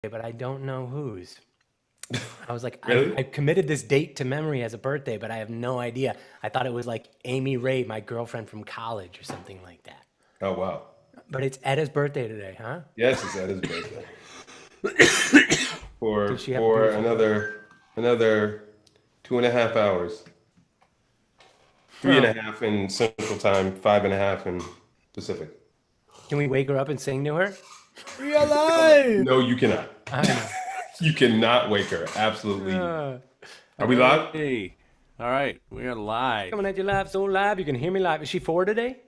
but I don't know whose. I was like, Really? I committed this date to memory as a birthday, but I have no idea. I thought it was like Amy Ray, my girlfriend from college or something like that. Oh wow. But it's Edda's birthday today, huh? Yes, it's at his birthday. Did For she have a for beautiful birthday? another 2.5 hours. Three and Oh, a half in Central Time, 5.5 in Pacific. can we wake her up and sing to her? We No, alive. no, you cannot. I know. You cannot wake her. Absolutely. Uh, Are we live? Hey, all right, we are live. coming at you live, so live. You can hear me live. Is she 4 today?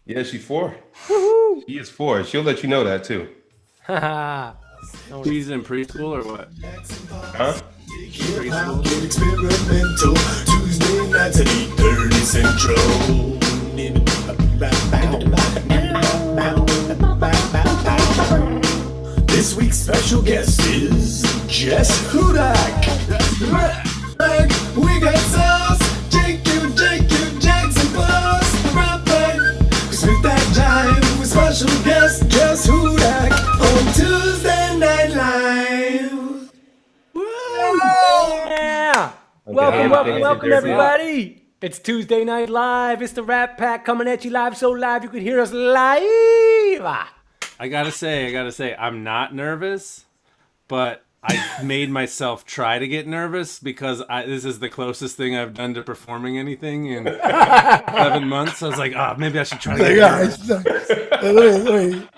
Yeah, she's 4. Woohoo! She is 4. She'll let you know that too. Haha. She's in preschool or what? Huh? Preschool. Get experimental. Tuesday nights at 8:30 Central. This week's special guest is Jess Hudak. We got sauce. JQ, Jackson Boss. Right back. With that jive with special guest Jess Hudak on Tuesday Night Live. Yeah. Okay, Welcome, there we go. everybody. It's Tuesday Night Live. It's the Rat Pack coming at you live, so live you could hear us live. I gotta say, I'm not nervous, but I made myself try to get nervous because this is the closest thing I've done to performing anything in 11 months. I was like, maybe I should try to get nervous.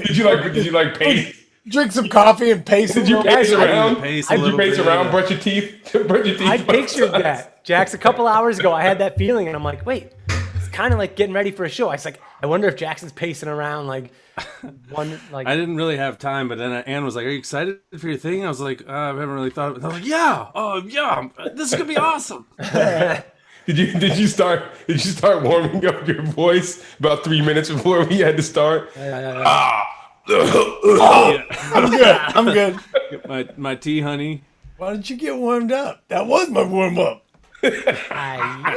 Did you like pace? Drink some coffee and pace it. Did you pace around? Pace a Did you little pace bit, around? yeah. Brush your teeth? Brush your teeth? I both pictured sides? that. Jax, a couple hours ago, I had that feeling, and I'm like, wait, it's kind of like getting ready for a show. I was like, I wonder if Jackson's pacing around like one, like. I didn't really have time, but then Ann was like, "Are you excited for your thing?" I was like, "I haven't really thought of it." I was like, "Yeah, this is gonna be awesome." Did you start warming up your voice about 3 minutes before we had to start? I'm good. Get my tea, honey. Why don't you get warmed up? That was my warm up. I,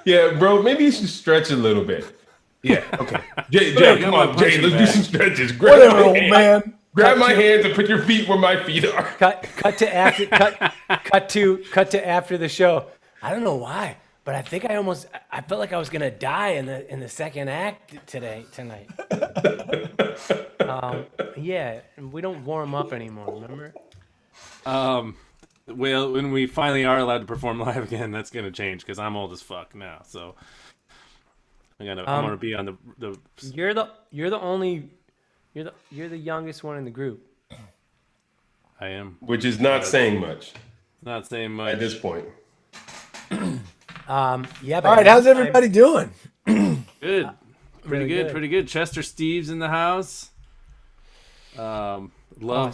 Yeah, bro, maybe you should stretch a little bit. Yeah, okay. Jay, come on, Jay, let's do some stretches. Grab Whatever, my old hand. man. Grab my hands and put your feet where my feet are. cut to after cut to after the show. I don't know why, but I think I felt like I was gonna die in the second act tonight. Yeah, we don't warm up anymore. Remember? Well, when we finally are allowed to perform live again, that's gonna change because I'm old as fuck now. So I'm gonna be on the. You're the only you're the youngest one in the group. I am Which is not saying much not saying much. at this point. Yeah. But All right, how's everybody doing? Good, really good. pretty good. Chester Steve's in the house. Love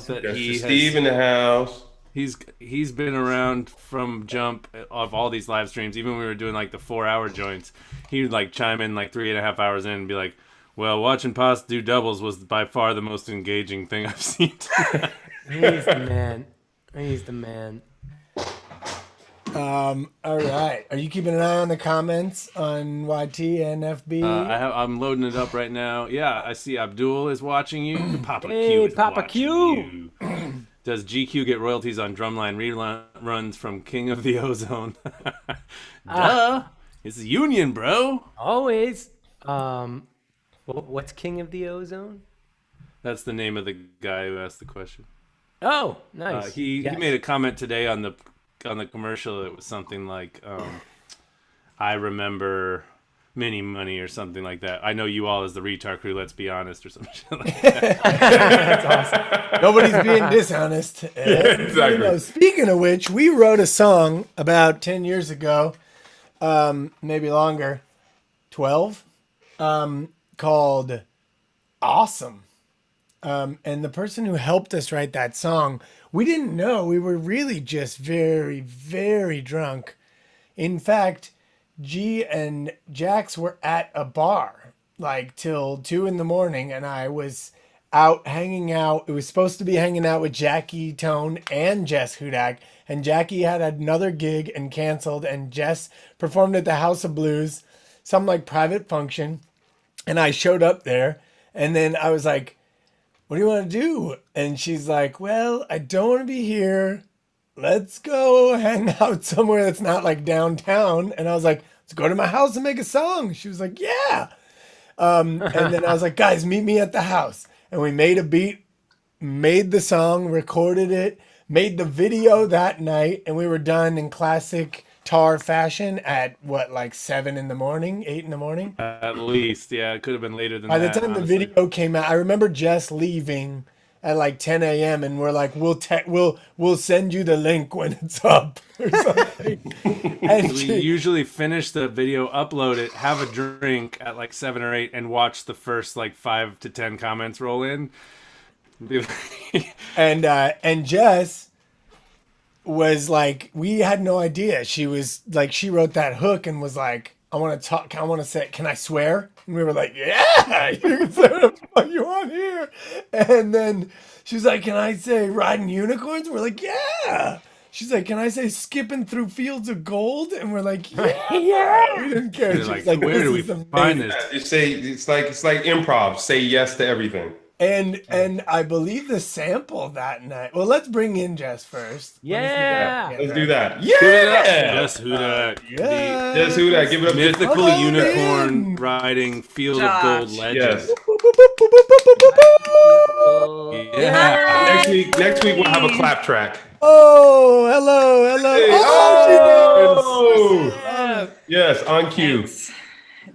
that That's he Steve in the house. he's been around from jump of all these live streams. Even when we were doing like the 4-hour joints, he would like chime in like 3.5 hours in and be like, "Well, watching Paz do doubles was by far the most engaging thing I've seen." He's the man. He's the man. All right. Are you keeping an eye on the comments on YT and FB? I'm loading it up right now. Yeah, I see Abdul is watching you. Papa Hey, Q is Papa watching Q. you. Does GQ get royalties on drumline reruns from King of the Ozone? Duh. It's a union, bro. Always. What's King of the Ozone? That's the name of the guy who asked the question. Oh, nice. He Yes. made a comment today on the commercial. It was something like, "I remember Mini Money" or something like that. "I know you all as the retard crew. Let's be honest," or some shit like that. Nobody's being dishonest. Exactly. Speaking of which, we wrote a song about 10 years ago, maybe longer, 12, called Awesome. And the person who helped us write that song, we didn't know. We were really just very, very drunk. In fact, G and Jax were at a bar like till 2 a.m, and I was out hanging out. It was supposed to be hanging out with Jackie Tone and Jess Hudak, and Jackie had another gig and canceled, and Jess performed at the House of Blues, some like private function, and I showed up there, and then I was like, what do you want to do? And she's like, well, I don't want to be here. Let's go hang out somewhere that's not like downtown. And I was like, let's go to my house and make a song. She was like, yeah. And then I was like, guys, meet me at the house. And we made a beat, made the song, recorded it, made the video that night, and we were done in classic Tar fashion at what, like 7 in the morning, 8 in the morning? At least, yeah, it could have been later than By the that. time honestly. the video came out, I remember Jess leaving at like 10 a.m. and we're like, we'll send you the link when it's up or something. And We usually finish the video, upload it, have a drink at like 7 or 8, and watch the first like 5 to 10 comments roll in. Be like- and Jess was like, we had no idea. She was like, she wrote that hook and was like, I want to talk. I want to say, can I swear? And we were like, yeah, you can say whatever the fuck you want here. And then she was like, can I say riding unicorns? And we're like, yeah. She's like, can I say skipping through fields of gold? And we're like, yeah. We didn't care. They're She was like, like, where this do we is find amazing. this? You say it's like improv. Say yes to everything. And I believe the sample that night. Well, let's bring in Jess first. Yeah. Let's do that. Give it up. Yeah. Just Hudak. Yeah. Just who that? Give it up. The mythical Come on unicorn in. riding field Josh. of gold legend. Yes. Yeah. Next week we'll have a clap track. Oh, hello. Hey, Oh, oh! Yes, on cue.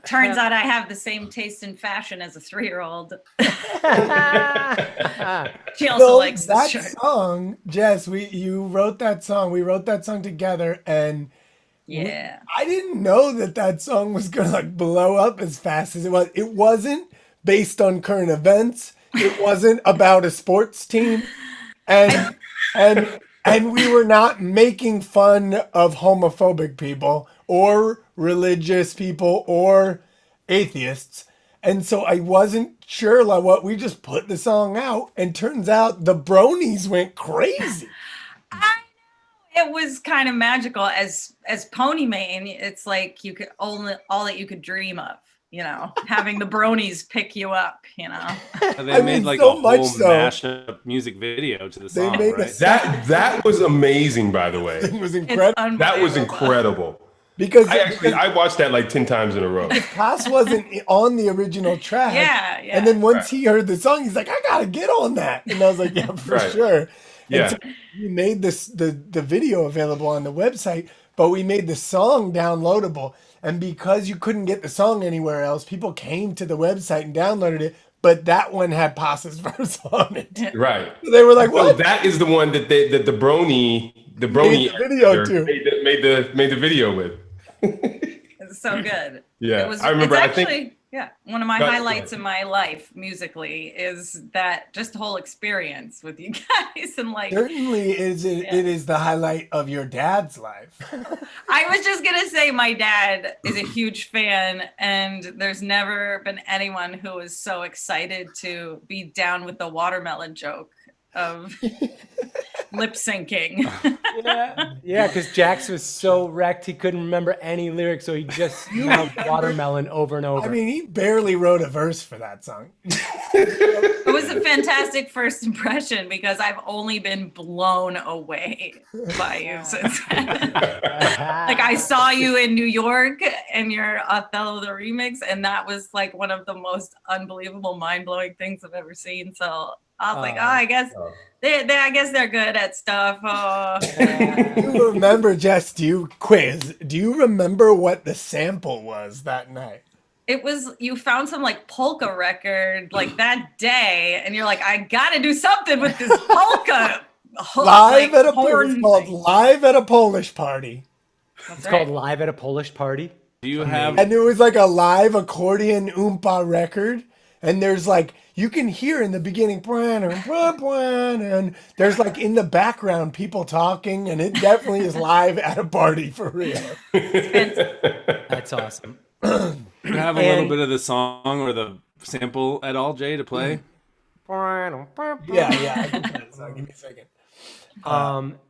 Turns out I have the same taste in fashion as a 3-year-old. She also so likes this that shirt. song, Jess. You wrote that song. We wrote that song together, and Yeah. I didn't know that song was gonna like blow up as fast as it was. It wasn't based on current events. It wasn't about a sports team, and we were not making fun of homophobic people or religious people or atheists. And so I wasn't sure like what we just put the song out, and turns out the bronies went crazy. It was kind of magical as Pony Mane. It's like you could only all that you could dream of, having the bronies pick you up, They I made mean, like so a much whole so. mashup music video to the They song, made a right? That was amazing, by the way. It was It's incredible That was unbelievable. incredible. because I watched that like 10 times in a row. Cass wasn't on the original track. Yeah. And then once he heard the song, he's like, I gotta get on that. And I was like, yeah, for Right. sure. Yeah. And so we made the video available on the website, but we made the song downloadable. And because you couldn't get the song anywhere else, people came to the website and downloaded it. But that one had Passa's verse on it. Right. So they were like, So what? that is the one that the brony Made the video editor too. made the video with. It's so good. Yeah, It was, I remember, It's I think- actually, one of my Go ahead. highlights in my life musically is that just whole experience with you guys and like. Certainly it is the highlight of your dad's life. I was just gonna say my dad is a huge fan, and there's never been anyone who was so excited to be down with the watermelon joke of lip syncing. Yeah, because Jax was so wrecked he couldn't remember any lyrics, so he just mouthed watermelon over and over. I mean, he barely wrote a verse for that song. It was a fantastic first impression because I've only been blown away by you since then. Like I saw you in New York and your Othello the remix, and that was like one of the most unbelievable, mind-blowing things I've ever seen. So I was like, I guess I guess they're good at stuff. Do you remember, Jess, do you remember what the sample was that night? It was, you found some like polka record like that day, and you're like, I gotta do something with this polka. Live at a horn it's called thing. Live at a Polish Party. That's it's right. called Live at a Polish Party. Do you have And it was like a live accordion oompa record. And there's like, you can hear in the beginning, and there's like in the background people talking, and it definitely is live at a party for real. That's awesome. do you have a little And- bit of the song or the sample at all, Jay, to play? Yeah, I can play this. So give me a second.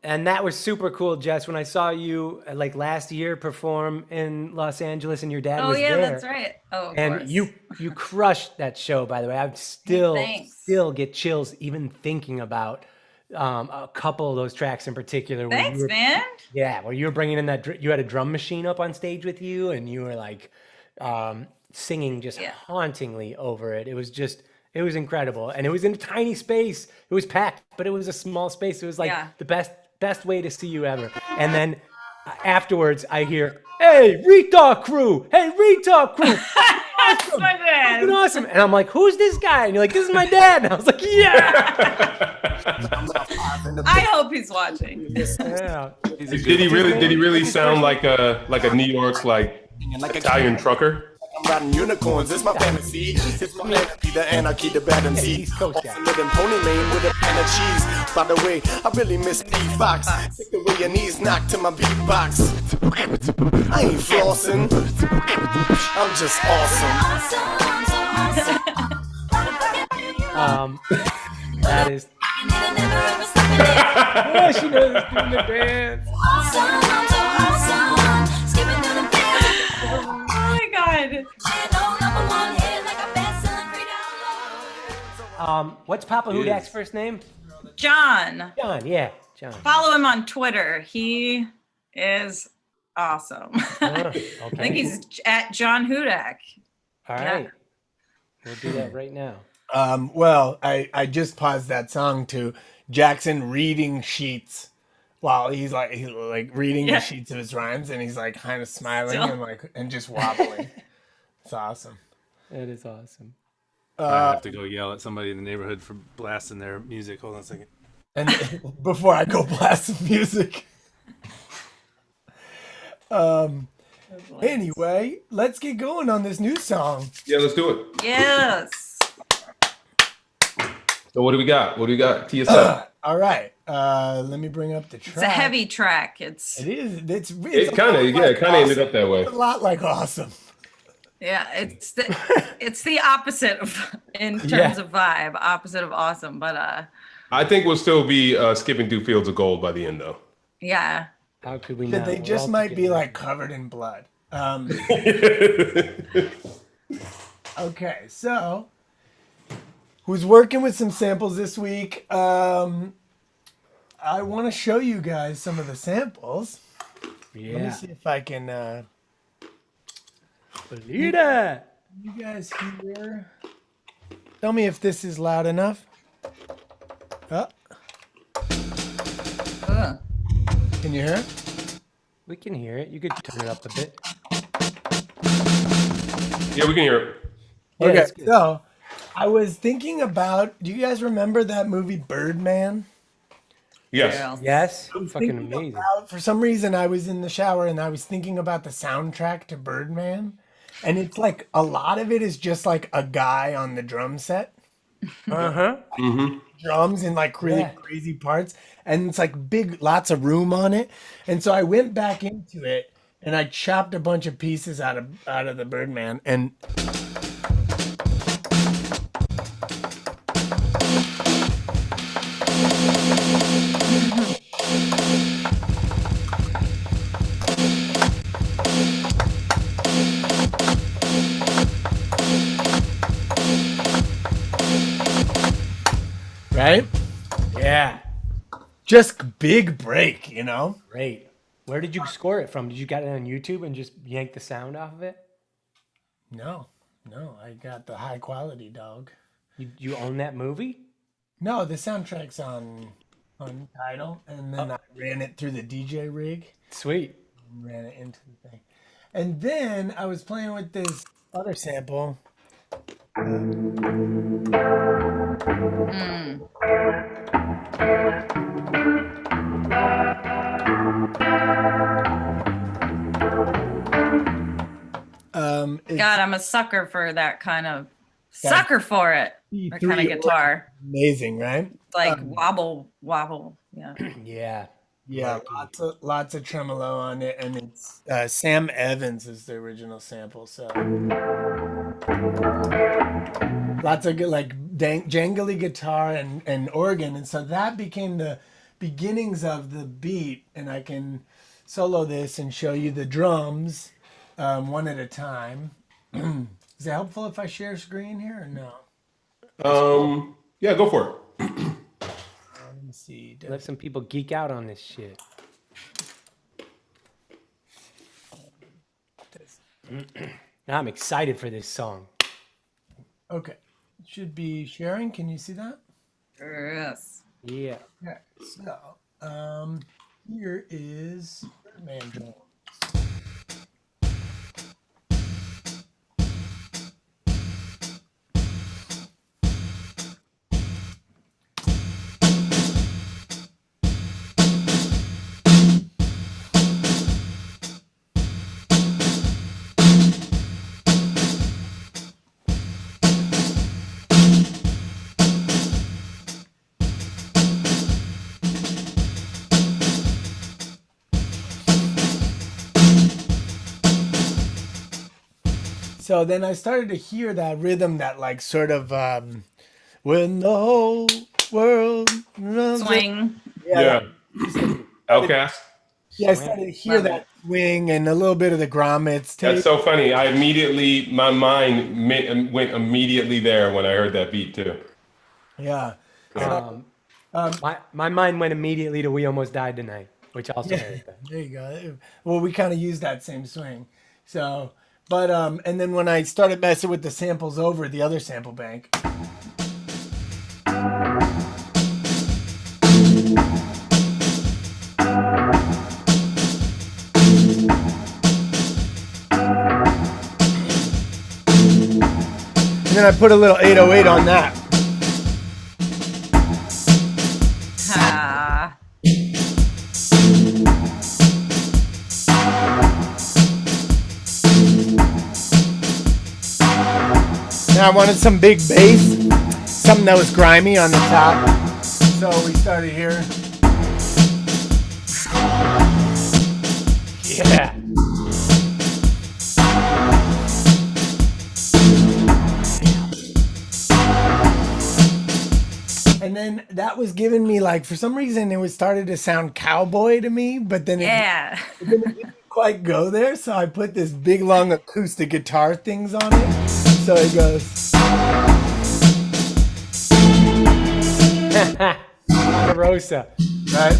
And that was super cool, Jess. When I saw you like last year perform in Los Angeles, and your dad Oh was yeah, there, that's right. Oh, of and course. you crushed that show. By the way, I Thanks. still get chills even thinking about a couple of those tracks in particular. Where Thanks, you were, man. yeah, where you were bringing in you had a drum machine up on stage with you, and you were like singing just Yeah. hauntingly over it. It was incredible, and it was in a tiny space. It was packed, but it was a small space. It was like Yeah. the best way to see you ever. And then afterwards, I hear, "Hey, Retard Crew! Hey, Retard Crew! That's my dad. Fucking awesome!" And I'm like, "Who's this guy?" And you're like, "This is my dad." And I was like, "Yeah!" I hope he's watching. Yeah. Did he really sound like a New York's like Italian trucker? I'm riding unicorns, it's my fantasy. It's my fantasy, the anarchy, the bad and see. East Coast guy. Awesome living pony lane with a pan of cheese. By the way, I really miss beatbox. Take the way your knees knock to my beatbox. I ain't flossing. I'm just awesome. That is. Yeah, she knows it's doing the dance. Oh my god. What's Papa Yes. Hudak's first name? John. John. Yeah, John. Follow him on Twitter. He is awesome. Okay. I think he's at John Hudak. All right. We'll do that right now. Well, I just paused that song to Jackson reading sheets while he's like reading Yeah. the sheets of his rhymes, and he's like kind of smiling Still. and just wobbling. It's awesome. That is awesome. I have to go yell at somebody in the neighborhood for blasting their music. Hold on a second. And before I go blast some music. Anyway, let's get going on this new song. Yeah, let's do it. Yes. So what do we got? What do we got? Tee us up. All right. Let me bring up the track. It's a heavy track. It It's is. It's It kind of ended up that way. a lot like awesome. yeah, it's the opposite of in terms of vibe, opposite of awesome. But I think we'll still be skipping through fields of gold by the end, though. yeah. How could we But not? they We're just all might be together. like covered in blood. Okay, so who's working with some samples this week? I want to show you guys some of the samples. Let me Yeah. see if I can. Believe that. You guys hear? Tell me if this is loud enough. Oh, Ugh. can you hear it? We can hear it. You could turn it up a bit. Yeah, we can hear it. Yeah, Okay, that's good. so I was thinking about. Do you guys remember that movie Birdman? Yes. Yeah. Yes. Fucking Thinking amazing. about- for some reason, I was in the shower and I was thinking about the soundtrack to Birdman, and it's like a lot of it is just like a guy on the drum set, Uh huh. drums in like really Yeah. crazy parts, and it's like big, lots of room on it. And so I went back into it and I chopped a bunch of pieces out of the Birdman, and right, Yeah. just big break, you know. Great. Where did you score it from? Did you get it on YouTube and just yank the sound off of it? No, I got the high quality, dog. You own that movie? No, the soundtrack's on Tidal, and then I ran it through the DJ rig, Sweet. and ran it into the thing, and then I was playing with this other sample. It's God, I'm a sucker for that kind of sucker for it. That kind of E3 guitar. amazing, right? Like wobble. Yeah. Yeah. Yeah, lots of tremolo on it, and it's Sam Evans is the original sample. So lots of good, like jangly guitar and organ, and so that became the beginnings of the beat. And I can solo this and show you the drums one at a time. Is it helpful if I share screen here or no? Yeah, go for it. Let me see. Let some people geek out on this shit. Now I'm excited for this song. Okay, should be sharing. Can you see that? Yes. Yeah. Okay, so here is man drums. So then I started to hear that rhythm, that like sort of when the whole world runs Swing. Yeah. Outcast. Yeah, I started to hear that swing and a little bit of the grommets. That's so funny. My mind went immediately there when I heard that beat too. Yeah. My mind went immediately to "We Almost Died Tonight," which also has that. There you go. Well, we kind of used that same swing. So, but and then when I started messing with the samples over the other sample bank. And then I put a little 808 on that. Ah. Now I wanted some big bass, something that was grimy on the top. So we started here. Yeah. And then that was giving me like, for some reason, it was started to sound cowboy to me, but then Yeah. it didn't quite go there. So I put this big long acoustic guitar things on it. So it goes. Rosa. Right.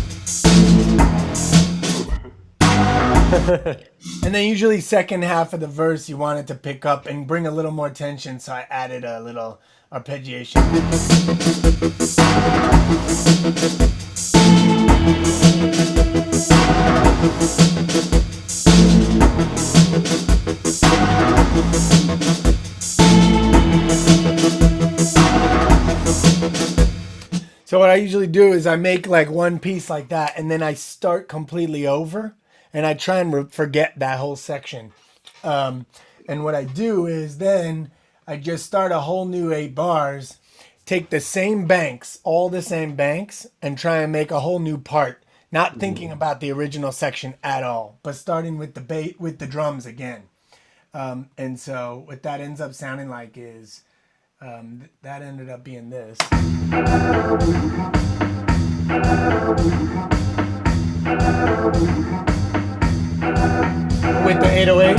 And then usually second half of the verse you want it to pick up and bring a little more tension, so I added a little arpeggiation. So what I usually do is I make like one piece like that, and then I start completely over, and I try and forget that whole section. And what I do is then I just start a whole new 8 bars, take the same banks, all the same banks, and try and make a whole new part, not thinking about the original section at all, but starting with the drums again. And so what that ends up sounding like is that ended up being this. With the 808.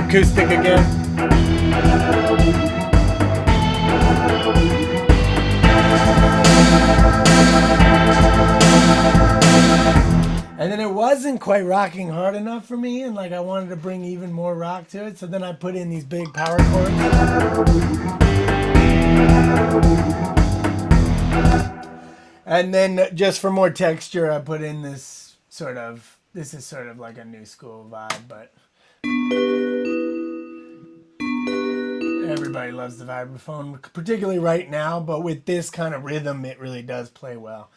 Acoustic again. And then it wasn't quite rocking hard enough for me, and like I wanted to bring even more rock to it, so then I put in these big power chords. And then just for more texture, I put in this is sort of like a new school vibe, but everybody loves the vibraphone, particularly right now, but with this kind of rhythm, it really does play well.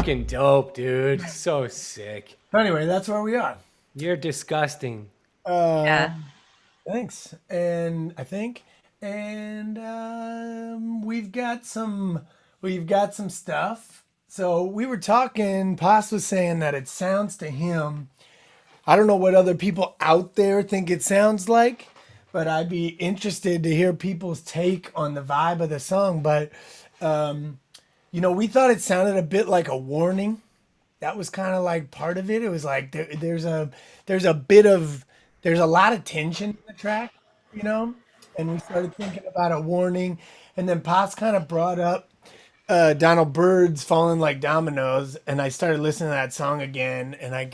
fucking dope, dude. So sick. But anyway, that's where we are. You're disgusting. Yeah. Thanks. And I think, and we've got some stuff. So we were talking. Paz was saying that it sounds to him. I don't know what other people out there think it sounds like, but I'd be interested to hear people's take on the vibe of the song. But we thought it sounded a bit like a warning. That was kind of like part of it. It was like there's a lot of tension in the track, and we started thinking about a warning. And then Potts kind of brought up Donald Byrd's Falling Like Dominoes, and I started listening to that song again, and I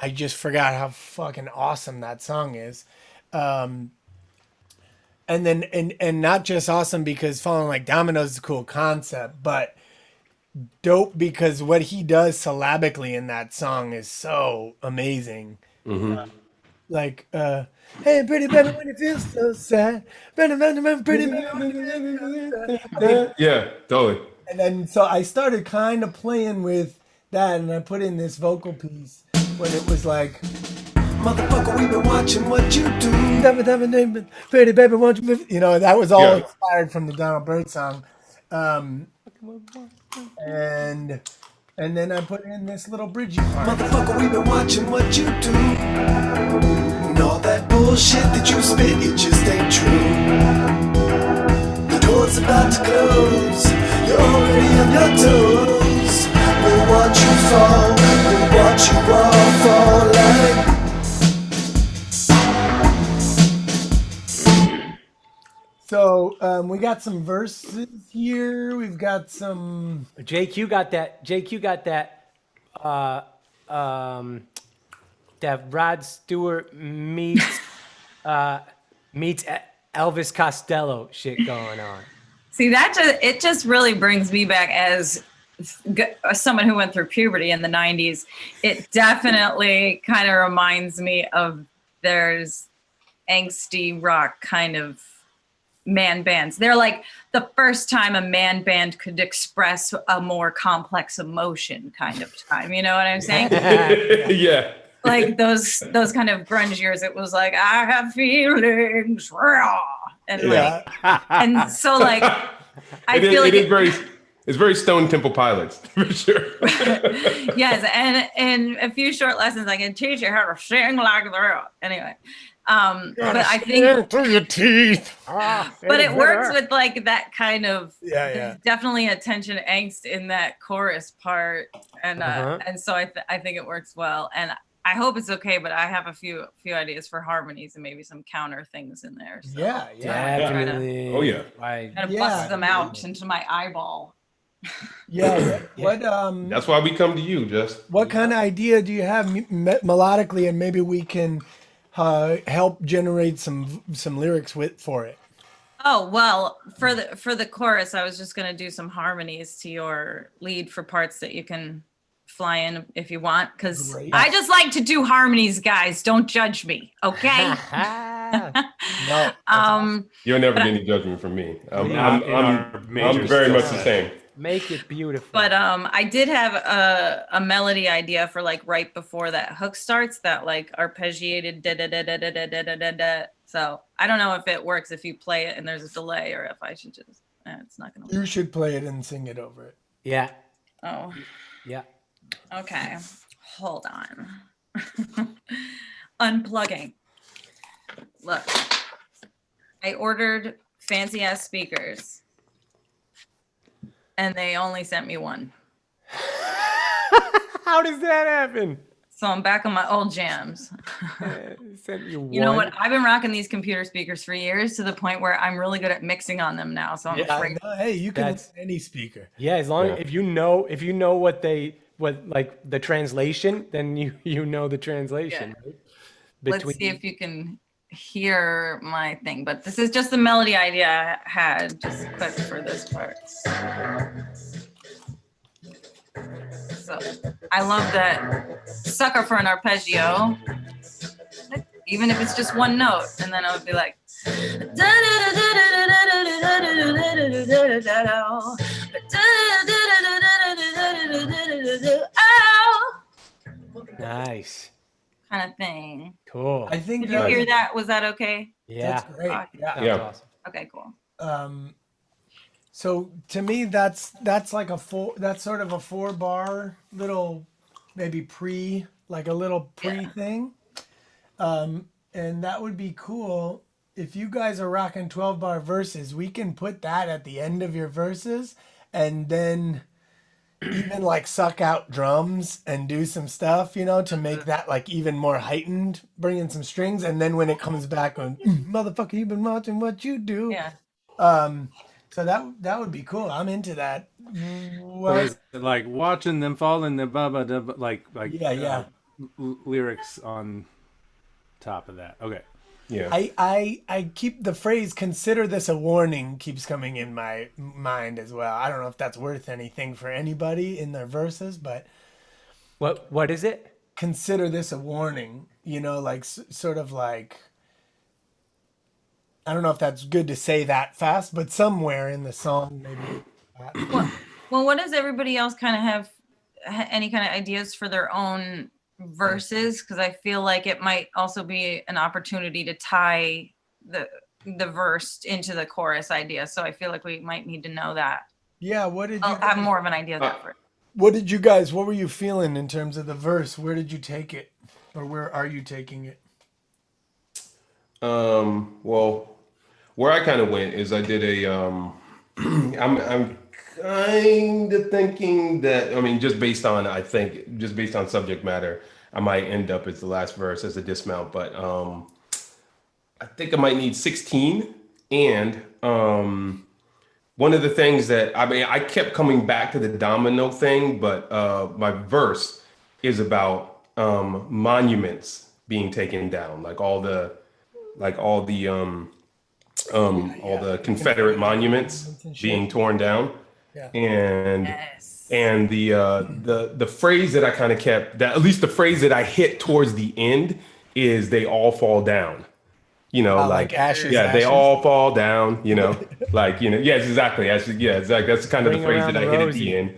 just forgot how fucking awesome that song is. And then and not just awesome because Falling Like Dominoes is a cool concept, but dope because what he does syllabically in that song is so amazing. Mm-hmm. Hey, pretty baby, when you feel so sad. Pretty baby, when you feel so sad. Yeah, totally. And then so I started kind of playing with that, and I put in this vocal piece when it was like, Motherfucker, we been watching what you do. pretty baby, won't you? That was all Yeah. inspired from the Donald Byrd song. And then I put in this little bridgey part. Motherfucker, we been watching what you do. And all that bullshit that you spit, it just ain't true. The door's about to close. You're already on your toes. We'll watch you fall. We'll watch you all fall like. So we got some verses here. We've got some. JQ got that. That Rod Stewart meets Elvis Costello shit going on. See, it just really brings me back as someone who went through puberty in the 90s. It definitely kind of reminds me of there's angsty rock kind of man bands. They're like the first time a man band could express a more complex emotion kind of time. You know what I'm saying? Yeah. Like those kind of grunge years. It was like, I have feelings, raw. And Yeah. and so like, I feel like it's very Stone Temple Pilots for sure. yes, and in a few short lessons, I can teach you how to sing like that. Anyway, but I think through your teeth. but it works with like that kind of Yeah. definitely a tension angst in that chorus part, and so I think it works well, and I hope it's okay. But I have a few ideas for harmonies and maybe some counter things in there. So Yeah. Definitely. Oh, yeah. kind of bust them out into my eyeball. Yeah. What That's why we come to you, just. what kind of idea do you have melodically, and maybe we can help generate some lyrics for it? Oh, well, for the chorus, I was just going to do some harmonies to your lead for parts that you can fly in if you want, because Great. I just like to do harmonies, guys. Don't judge me, okay? No. You'll never get any judgment from me. I'm major very much skill the set. same. Make it beautiful. But I did have a melody idea for like right before that hook starts, that like arpeggiated da da da da da da da da da. So I don't know if it works if you play it and there's a delay, or if I should just. It's not gonna work. You should play it and sing it over it. Yeah. Oh. Yeah. Okay, hold on. Unplugging. Look, I ordered fancy ass speakers and they only sent me one. How does that happen? So I'm back on my old jams. Sent you You know one. what? I've been rocking these computer speakers for years, to the point where I'm really good at mixing on them now. So I'm afraid. No, hey, you can That's- any speaker. Yeah, as long if you know what like the translation, then you know the translation. Yeah. Right? Let's see if you can hear my thing. But this is just the melody idea I had, just quick for this part. So I love that sucker for an arpeggio, even if it's just one note, and then I would be like, Nice. kind of thing. Cool. I think Did you hear that? Was that okay? Yeah. that's great. Yeah. Sounds Yeah. awesome. Okay, cool. So to me, that's like that's sort of a 4-bar little, maybe like a little pre thing. And that would be cool. If you guys are rocking 12-bar verses, we can put that at the end of your verses and then even like suck out drums and do some stuff, to make that like even more heightened, bring in some strings. And then when it comes back on, motherfucker, you've been watching what you do. Yeah. So that would be cool. I'm into that. So What? is it like watching them fall in the like Yeah. lyrics on top of that? Okay. Yeah. I keep the phrase "consider this a warning" keeps coming in my mind as well. I don't know if that's worth anything for anybody in their verses, but What is it? consider this a warning. Like sort of like, I don't know if that's good to say that fast, but somewhere in the song maybe. Well, what does everybody else kind of have any kind of ideas for their own verses? Because I feel like it might also be an opportunity to tie the verse into the chorus idea. So I feel like we might need to know that. Yeah, what did you I'll have more of an idea of that first. what were you feeling in terms of the verse? Where did you take it? Or where are you taking it? Well, where I kind of went is I did a I'm kind of thinking that, I mean, just based on subject matter, I might end up as the last verse as a dismount, but I think I might need 16. And one of the things that, I mean, I kept coming back to the domino thing, but my verse is about monuments being taken down, like all the Confederate monuments being torn down. Yeah. And Yes. and the phrase that I kind of kept, that at least the phrase that I hit towards the end is "they all fall down." Like ashes. Yeah, they ashes? all fall down. Yes, exactly. Yeah, exactly. That's kind of the Bring phrase around that I the hit at Rosie. the end.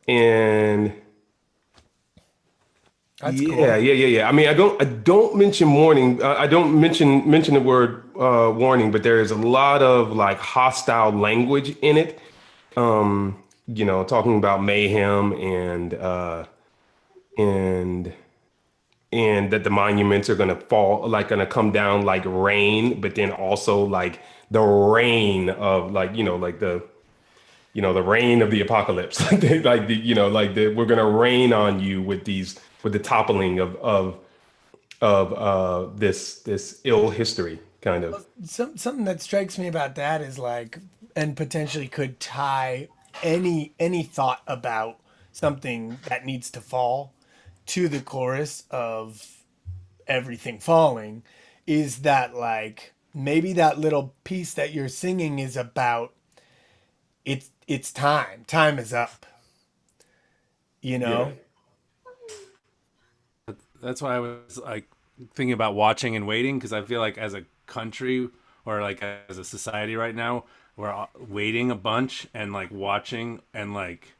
And That's yeah, cool. yeah. I mean, I don't mention warning. I don't mention the word warning, but there is a lot of like hostile language in it. Talking about mayhem and that the monuments are gonna fall, like gonna come down like rain, but then also like the rain of the rain of the apocalypse. We're gonna rain on you with the toppling of this ill history kind of. Something that strikes me about that is like, and potentially could tie any thought about something that needs to fall to the chorus of everything falling, is that like maybe that little piece that you're singing is about it's time is up, Yeah. That's why I was like thinking about watching and waiting, because I feel like as a country or like as a society right now, we're waiting a bunch and like watching and like,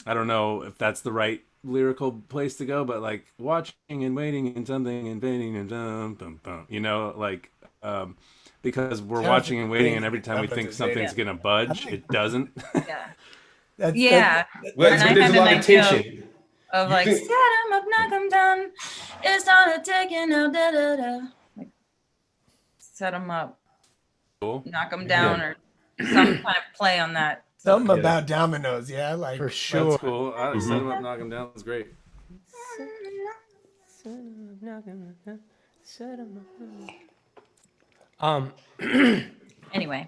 I don't know if that's the right lyrical place to go, but like watching and waiting and something and waiting and because we're Sounds watching like and a waiting, thing and every time we up think to something's date. gonna budge, it doesn't. Yeah. That's, Yeah. Well, And I there's had a an lot of idea tension. of You like, think- set 'em up, knock 'em down. It's not a taking out, da da da. Like, set 'em up, Cool. knock 'em down, or some kind of play on that. something Yeah. about dominoes, yeah, like For sure. That's cool. I set them up, knock them down. That's great. Anyway,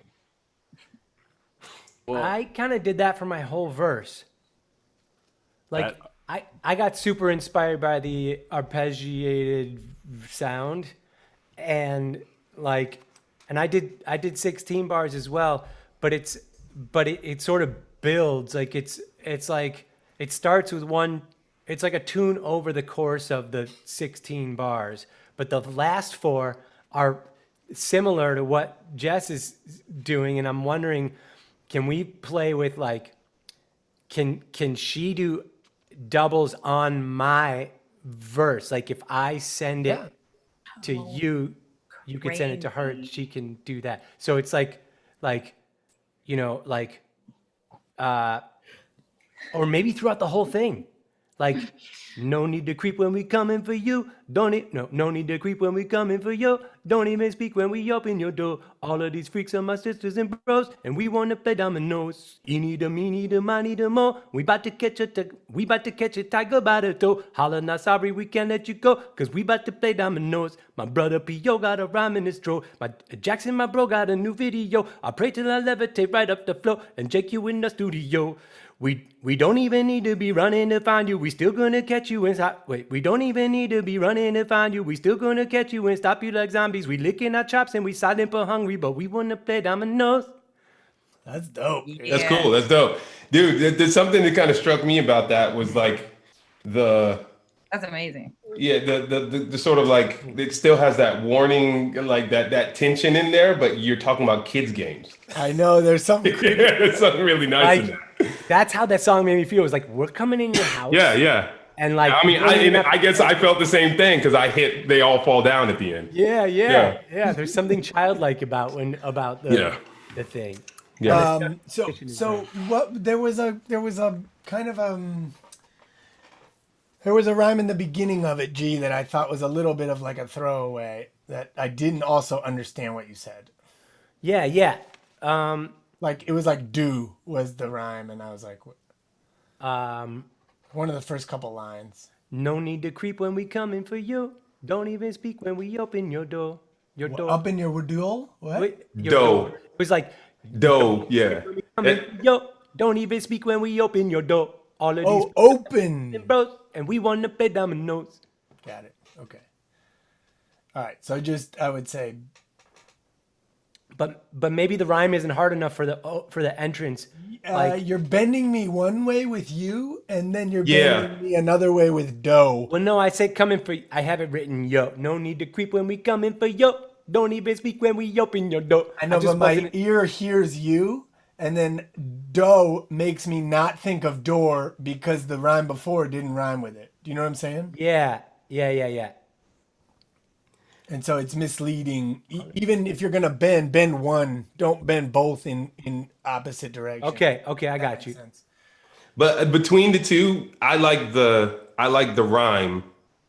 Well, I kind of did that for my whole verse. Like I got super inspired by the arpeggiated sound, and I did 16 bars as well, but it sort of builds, like it's like it starts with one. It's like a tune over the course of the 16 bars, but the last 4 are similar to what Jess is doing, and I'm wondering, can we play with like, can she do doubles on my verse. Like if I send it to you, you could send it to her. Crazy. She can do that. So it's like, you know, like, or maybe throughout the whole thing, like, no need to creep when we coming for you. No need to creep when we coming for you. Don't even speak when we open your door. All of these freaks are my sisters and bros, and we wanna play dominoes. Eeny the meeny the miny the mo. We about to catch a tiger by the toe. Holla not sorry, we can't let you go, cause we about to play dominoes. My brother P.O. got a rhyme in his throat. My Jackson, my bro, got a new video. I pray till I levitate right up the floor and Jake you in the studio. We don't even need to be running to find you. We still gonna catch you inside. Wait, we don't even need to be running to find you. We still gonna catch you and stop you like zombies. We licking our chops and we silent but hungry, but we wanna play dominoes. That's dope. That's cool. That's dope, dude. There's something that kind of struck me about that was like the That's amazing. the sort of like it still has that warning, like that tension in there, but you're talking about kids games. I know there's something creepy. There's something really nice in Like, that. that's how that song made me feel. It was like, we're coming in your house. Yeah. And like, I mean, you don't even have I to- guess I felt the same thing because they all fall down at the end. Yeah. There's something childlike about the thing. Yeah. So what? There was a kind of there was a rhyme in the beginning of it, G, that I thought was a little bit of like a throwaway that I didn't also understand what you said. Yeah. Like it was like "do" was the rhyme, and I was like, what? One of the first couple lines. No need to creep when we coming for you. Don't even speak when we open your door. Your door. Up in your duel? What? Wait, your Dough. door. It was like, Dough, yeah. coming for you. Don't even speak when we open your door. All of Oh, these open. bros, and we want to play dominoes. Got it. Okay. All right. So I would say, But maybe the rhyme isn't hard enough for the entrance. Like, you're bending me one way with you, and then you're Yeah. bending me another way with dough. well, no, I say coming for. I have it written, yo. No need to creep when we coming for yo. Don't even speak when we open your door. I know, just but my wasn't- ear hears you, and then dough makes me not think of door because the rhyme before didn't rhyme with it. Do you know what I'm saying? Yeah. And so it's misleading. Even if you're gonna bend one. Don't bend both in opposite direction. Okay, I got you. Makes sense. But between the two, I like the rhyme.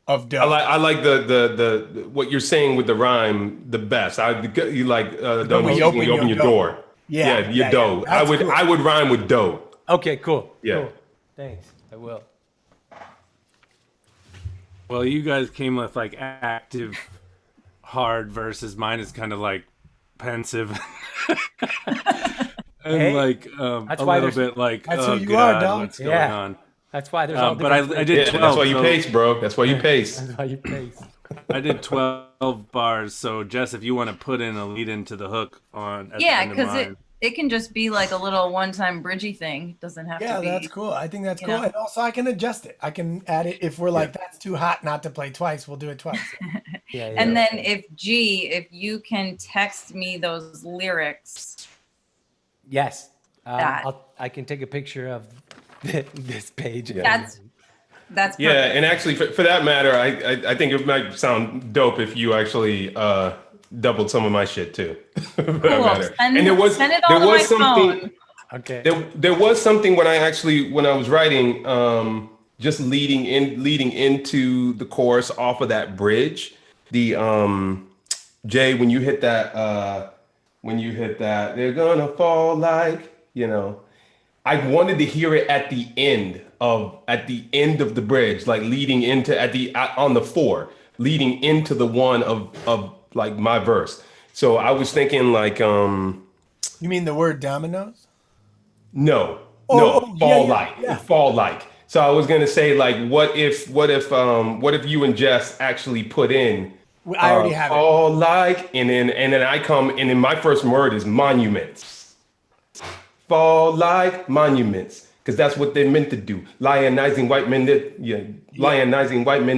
Of dough. I like the what you're saying with the rhyme the best. You like don't when you you open open your your door. Yeah, your yeah, dough. yeah. That's cool. I would rhyme with dough. Okay, cool. Yeah. Cool. Thanks. I will. Well, you guys came with like active, hard versus mine is kind of like pensive. And Hey, like that's a why little there's- bit like, that's oh who you God, are, dog. what's going Yeah. on? That's why there's all But I different did Yeah, 12. that's why you so- pace, bro. That's why you pace. That's why you pace. I did 12 bars. So Jess, if you want to put in a lead into the hook on, at the Yeah, end of because mine. it can just be like a little one-time bridgey thing. It doesn't have Yeah, to be. that's cool. I think that's you cool. know. And also I can adjust it. I can add it if we're like, that's too hot not to play twice. We'll do it twice. Yeah. And then if you can text me those lyrics. yes, That. I can take a picture of this page. That's Yeah, perfect. and actually, for that matter, I think it might sound dope if you actually doubled some of my shit too. For that Cool. matter. Send- And send it all to my phone. Okay. There was something when I was writing, just leading into the chorus off of that bridge. The Jay, when you hit that, they're gonna fall like, I wanted to hear it at the end of the bridge, like leading into on the 4, leading into the one of like my verse. So I was thinking like You mean the word dominoes? no, Oh, fall yeah, like, yeah. fall like. So I was gonna say like, what if you and Jess actually put in I already have it. fall like, and then I come, and then my first word is monuments. Fall like monuments, because that's what they're meant to do. Lionizing white men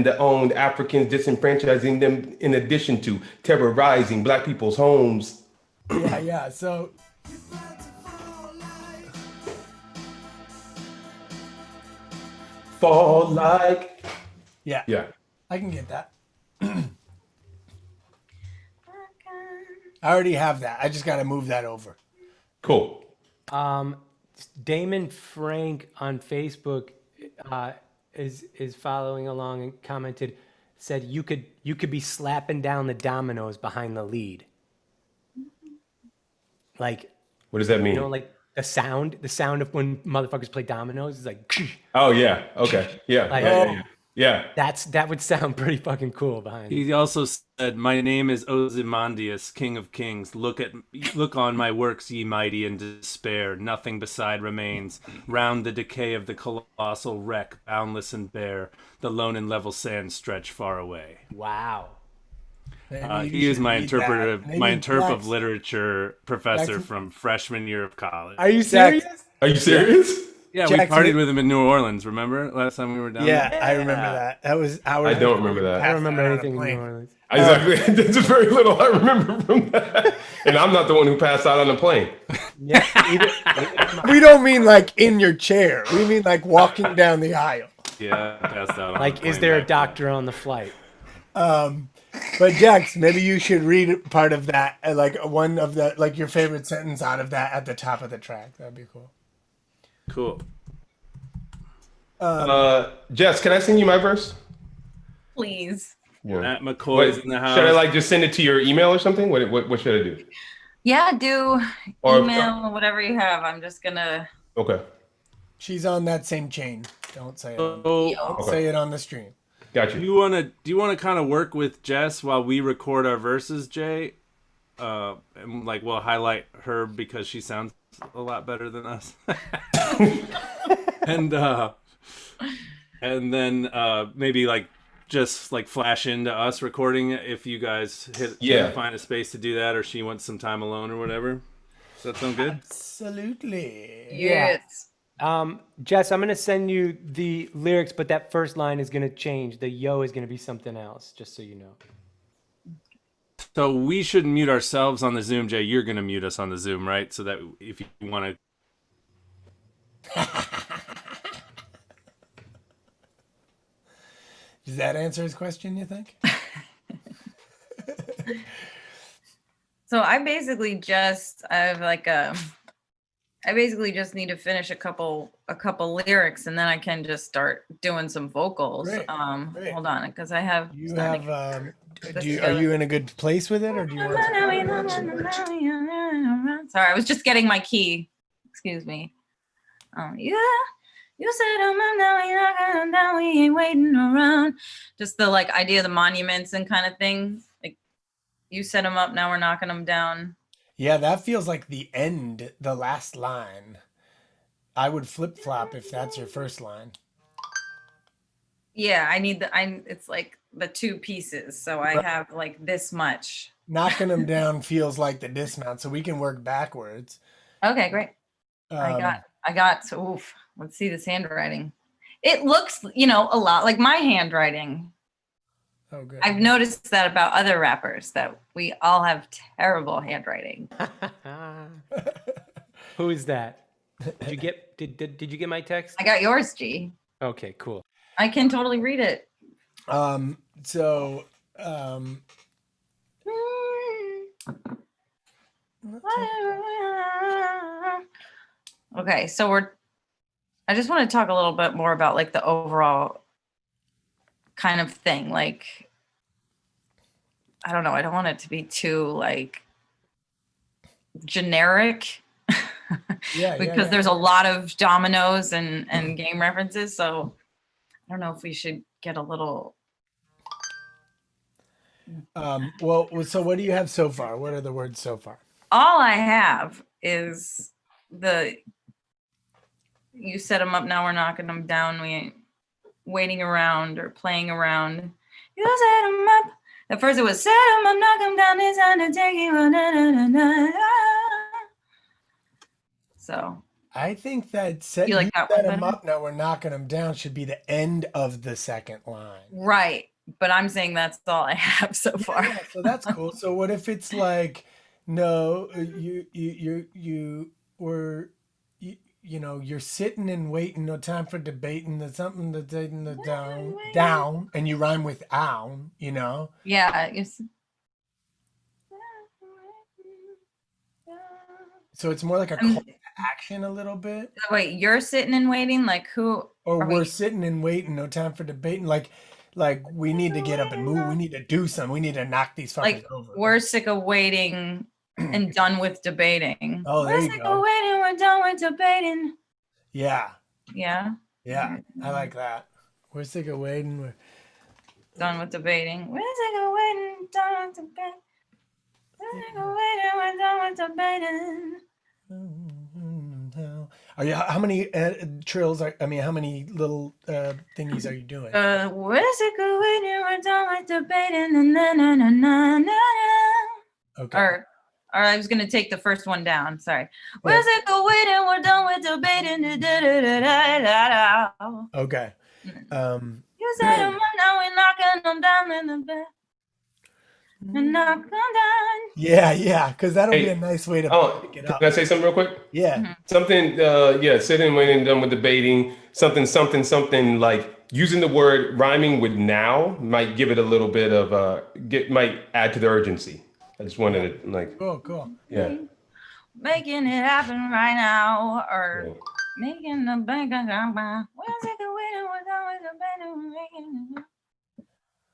that owned Africans, disenfranchising them, in addition to terrorizing black people's homes. Yeah. So fall like. Yeah. Yeah. I can get that. I already have that. I just got to move that over. Cool. Damon Frank on Facebook is following along and commented, said you could be slapping down the dominoes behind the lead, like What does that mean? you know, like the sound of when motherfuckers play dominoes is like, Oh yeah. Okay. Yeah. Like- Yeah. Yeah. that would sound pretty fucking cool behind. He also said, "My name is Ozymandias, King of Kings. Look on my works, ye mighty, in despair. Nothing beside remains. Round the decay of the colossal wreck, boundless and bare, the lone and level sands stretch far away." Wow. Maybe He you is should my read interpretive, that. my Maybe interpretive Lex- literature professor Lex- from freshman year of college. Are you serious? Are you serious? Yeah, we Jackson- partied with him in New Orleans. Remember last time we were down Yeah, there? I remember that. That was hours. I don't before remember we that. I passed don't remember out on a anything in plane. New Orleans. Exactly. That's very little I remember from that. And I'm not the one who passed out on the plane. Yeah. Either, We don't mean like in your chair. We mean like walking down the aisle. Yeah, I passed out on like, the is plane there a back then. doctor on the flight? But Jax, maybe you should read part of that, like one of the like your favorite sentence out of that at the top of the track. That'd be cool. Cool. Jess, can I send you my verse? Please. Yeah. Matt McCoy's in the house. Should I like just send it to your email or something? What should I do? Yeah, do Or- email, whatever you have. I'm just gonna. Okay. She's on that same chain. Don't say it. So, Don't say it on the stream. Got do you. you wanna kind of work with Jess while we record our verses, Jay? And like we'll highlight her because she sounds a lot better than us. and then maybe like just like flash into us recording it if you guys find a space to do that, or she wants some time alone or whatever. Does that sound good? Absolutely. Yes. Jess, I'm gonna send you the lyrics, but that first line is gonna change. The yo is gonna be something else, just so you know. So we shouldn't mute ourselves on the Zoom, Jay. You're gonna mute us on the Zoom, right? So that if you want to. Does that answer his question, you think? So I basically just need to finish a couple lyrics, and then I can just start doing some vocals. Great, great. Hold on, because I have. You starting have to- are you in a good place with it, or do you want to Sorry, I was just getting my key. Excuse me. Yeah. You said I'm now, you're not gonna down, we ain't waiting around. Just the like idea of the monuments and kind of thing. Like you set them up, now we're knocking them down. Yeah, that feels like the end, the last line. I would flip flop if that's your first line. Yeah, it's like the two pieces. So I have like this much. Knocking them down feels like the dismount, so we can work backwards. Okay, great. I got so oof. Let's see this handwriting. It looks, a lot like my handwriting. Oh, good. I've noticed that about other rappers, that we all have terrible handwriting. Who is that? Did you get did you get my text? I got yours, G. Okay, cool. I can totally read it. Okay, so I just want to talk a little bit more about like the overall kind of thing. Like, I don't know. I don't want it to be too like generic because there's a lot of dominoes and game references. So I don't know if we should get a little. Well, so what do you have so far? What are the words so far? All I have is you set them up, now we're knocking them down. We ain't waiting around or playing around. You set them up. At first it was set them up, knock them down, it's time to take you. So I think that set, You like that one them better? up, now we're knocking them down should be the end of the second line. right, but I'm saying that's all I have so far. Yeah, so that's cool. So what if it's like, no, you're sitting and waiting, no time for debating. There's something that's taking the down, and you rhyme with own, Yeah. So it's more like a call to action a little bit. Wait, you're sitting and waiting? Like who? Or are we're we- sitting and waiting, no time for debating. Like we need to get up and move. We need to do something. We need to knock these fuckers Like over. we're sick of waiting and done with debating. Oh, there We're you sick go. of waiting, we're done with debating. Yeah. Yeah. Yeah. I like that. We're sick of waiting. We're Done with debating. We're sick of waiting, done with debating. We're sick of waiting, we're done with debating. Are you? How many trills? How many little thingies are you doing? We're sick of waiting, we're done with debating. Na, na, na, na, na, na. Okay. Or I was gonna take the first one down. Sorry. Yeah. We're sick of waiting, we're done with debating. Da, da, da, da, da, da. Okay. You said them up, now we're knocking them down in the bed. And knock them down. Yeah, because that'll be Hey, a nice way to pick it can up. I say something real quick? Yeah. Something, sitting, waiting, done with debating. Something like using the word rhyming with now might give it a little bit of might add to the urgency. I just wanted to Cool. yeah. Making it happen right now. Or making the bank account. We're sick of waiting, we're done with debating. We're making it.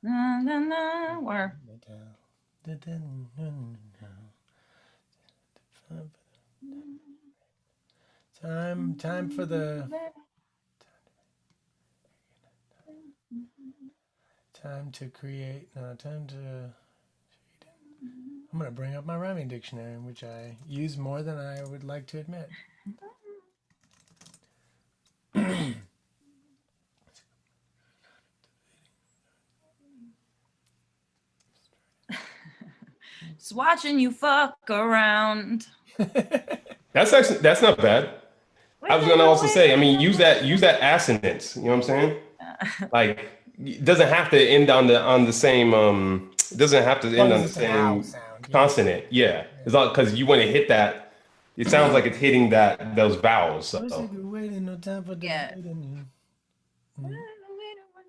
Na, na, na. Or Time for the time to create. No, time to. I'm gonna bring up my rhyming dictionary, which I use more than I would like to admit. just watching you fuck around. That's not bad. I was gonna also say, I mean, use that assonance. You know what I'm saying? Like, it doesn't have to end on the same. It doesn't have to end on the It's an ow same sound. consonant. Yeah, it's all because you want to hit that. It sounds like it's hitting those vowels. So. Waiting, no time for Yeah. debating. We're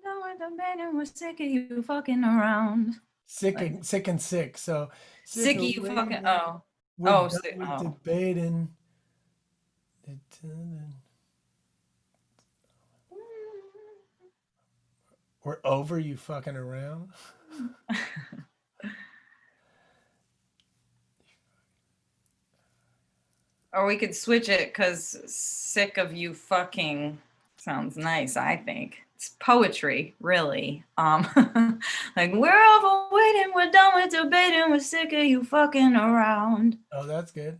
done with debating. We're sick of you fucking around. Sick and sick. So Sick of you fucking. Oh, sick. We're Oh. debating. We're over you fucking around. Or we could switch it because sick of you fucking sounds nice, I think. It's poetry, really. Like we're over waiting, we're done with debating, we're sick of you fucking around. Oh, that's good.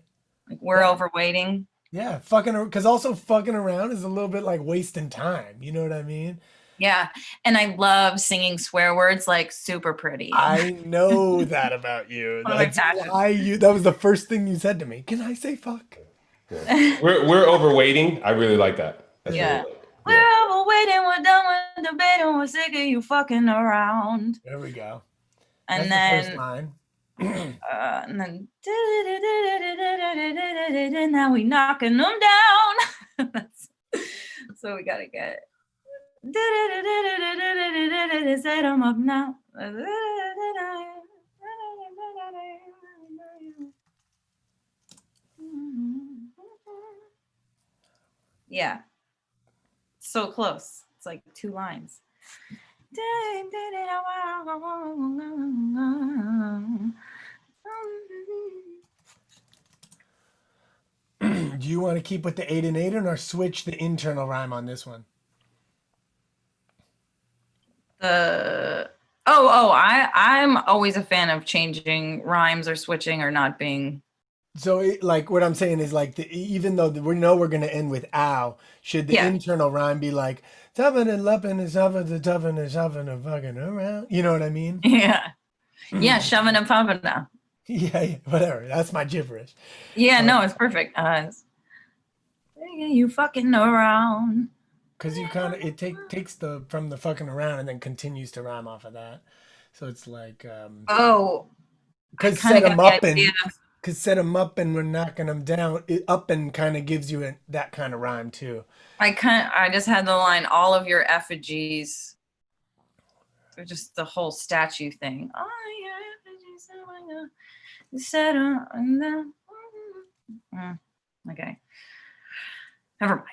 Like we're over waiting. Yeah, because also fucking around is a little bit like wasting time. You know what I mean? Yeah. And I love singing swear words like super pretty. I know that about you. One of my That's passions. why that was the first thing you said to me. Can I say fuck? We're overweighting. I really like that. That's Yeah. really We're over waiting, we're done with debating, we're sick of you fucking around. There we go. And That's the then first line. and then now we knocking them down. So we gotta get set them up now. Yeah, so close. It's like 2 lines. Do you want to keep with the 8 and 8 or switch the internal rhyme on this one? I'm always a fan of changing rhymes or switching or not being. So, like, what I'm saying is, like, even though we know we're going to end with ow, should the internal rhyme be like, tuffin' and luppin' and shuffin' and tuffin' and shuffin' and fucking around? You know what I mean? Yeah. Yeah, shoving and pumping now. Yeah, whatever. That's my gibberish. Yeah, no, it's perfect. You fucking around. Because you kind of, takes from the fucking around and then continues to rhyme off of that. So it's like, Oh, because kinda set them got the up and idea. Because set them up and we're knocking them down. Up and kind of gives you that kind of rhyme too. I just had the line, all of your effigies. Just the whole statue thing. All your effigies, set on the. Okay. Never mind.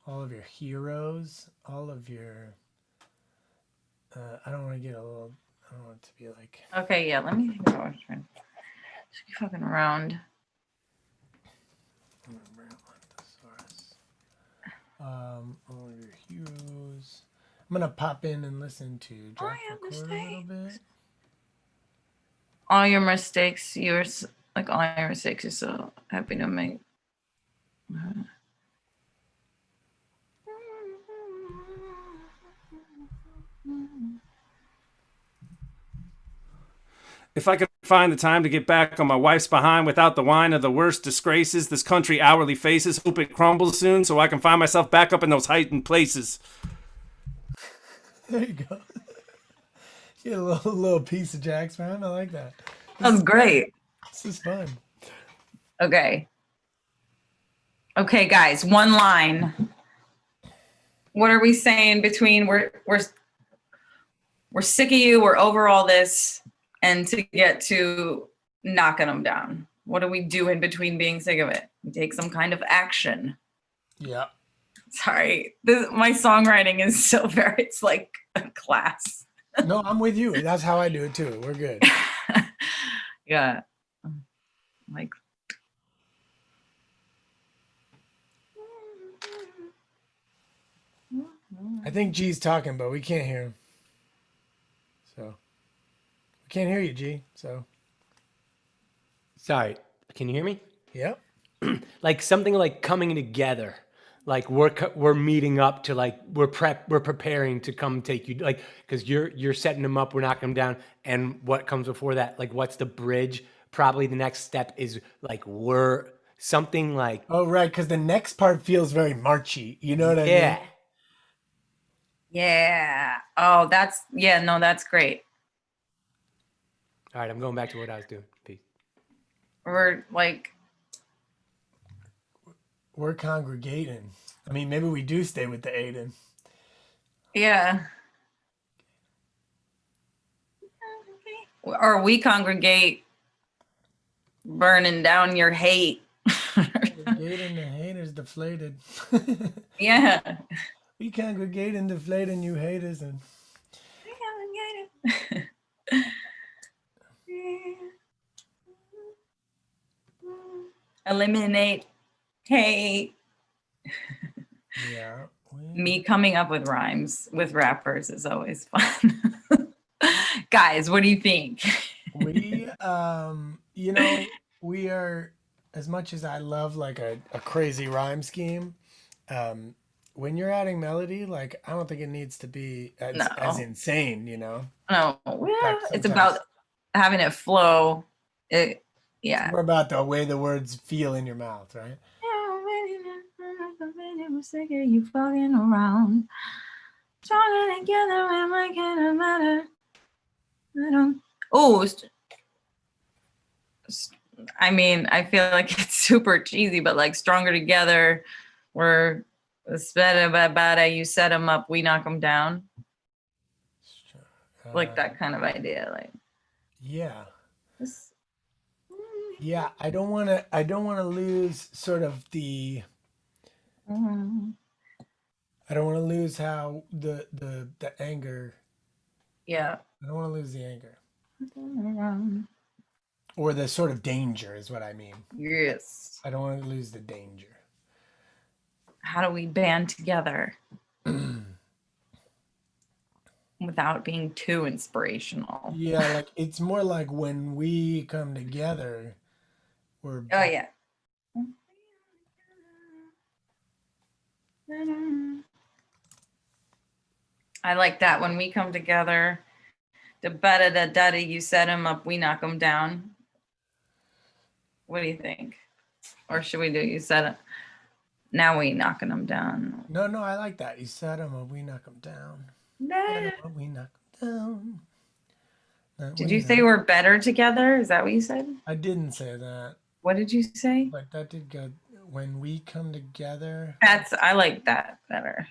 All of your heroes, all of your. I don't want to get a little. I don't want it to be like. Okay, yeah. Let me think about what I'm trying. Just keep fucking around. All of your heroes. I'm gonna pop in and listen to drop record a little bit. All your mistakes, like all your mistakes, you're so happy to make. If I could find the time to get back on my wife's behind without the whine of the worst disgraces this country hourly faces, hope it crumbles soon so I can find myself back up in those heightened places. There you go. You get a little piece of Jack's, man. I like that. That was great. This is fun. Okay. Okay, guys, one line. What are we saying between we're sick of you, we're over all this, and to get to knocking them down? What do we do in between being sick of it? We take some kind of action. Yeah. Sorry, my songwriting is so very, it's like a class. No, I'm with you. That's how I do it too. We're good. Yeah. Like. I think G's talking, but we can't hear him. So we can't hear you, G. So. Sorry, can you hear me? Yep. Like something like coming together. Like we're meeting up to like we're preparing to come take you, like, because you're setting them up, we're knocking them down, and what comes before that, like what's the bridge? Probably the next step is like we're something like, Oh, right, because the next part feels very marchy. You know what I yeah. mean? Yeah. Oh, no, that's great. All right, I'm going back to what I was doing. Peace. We're congregating. I mean, maybe we do stay with the Aiden. Yeah. Or we congregate burning down your hate. Congregating the haters deflated. Yeah. We congregate and deflating you haters and. Eliminate hate. Yeah. Me coming up with rhymes with rappers is always fun. Guys, what do you think? We we are, as much as I love like a crazy rhyme scheme, when you're adding melody, like I don't think it needs to be as insane, you know? No, yeah, it's about having it flow. Yeah. It's more about the way the words feel in your mouth, right? Sick of you fucking around. Stronger together when my kind of matter. I don't. Oh, I mean, I feel like it's super cheesy, but like stronger together, we're better, better. You set them up, we knock them down. Like that kind of idea, like. Yeah. Yeah, I don't want to lose sort of the. I don't want to lose how the anger. Yeah. I don't want to lose the anger. Or the sort of danger is what I mean. Yes. I don't want to lose the danger. How do we band together without being too inspirational? Yeah, like it's more like when we come together, we're. Oh yeah. I like that. When we come together, the better da you set them up, we knock them down. What do you think? Or should we do you said it? Now we knocking them down. No, I like that. You set them up, we knock them down. Set 'em up, we knock them down. That Did we you say knock- we're better together? Is that what you said? I didn't say that, What did you say? but that did go. When we come together. I like that better.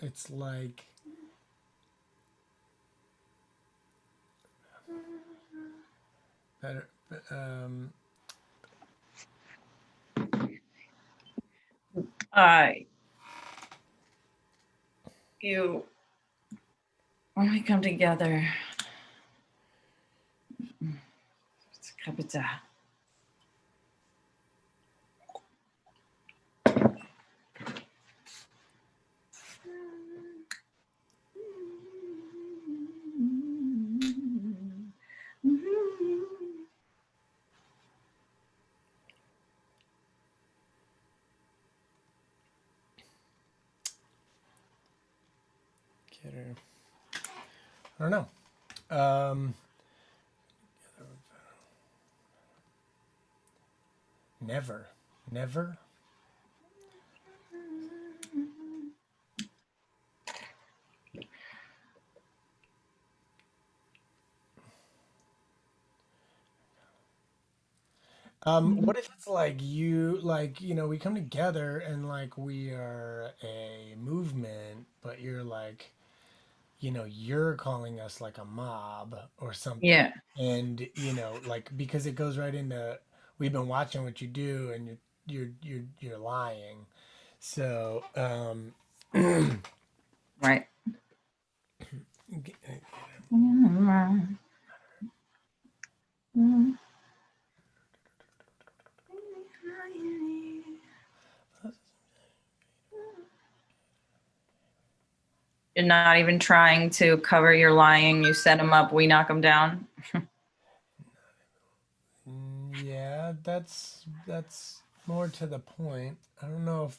It's like better. You when we come together. It's kapita. Get her. I don't know. Never. What if it's like we come together and like we are a movement, but you're like, you're calling us like a mob or something. Yeah. And like because it goes right into we've been watching what you do and you're lying. So Right. You're not even trying to cover your lying. You set them up, we knock them down. yeah, that's more to the point. I don't know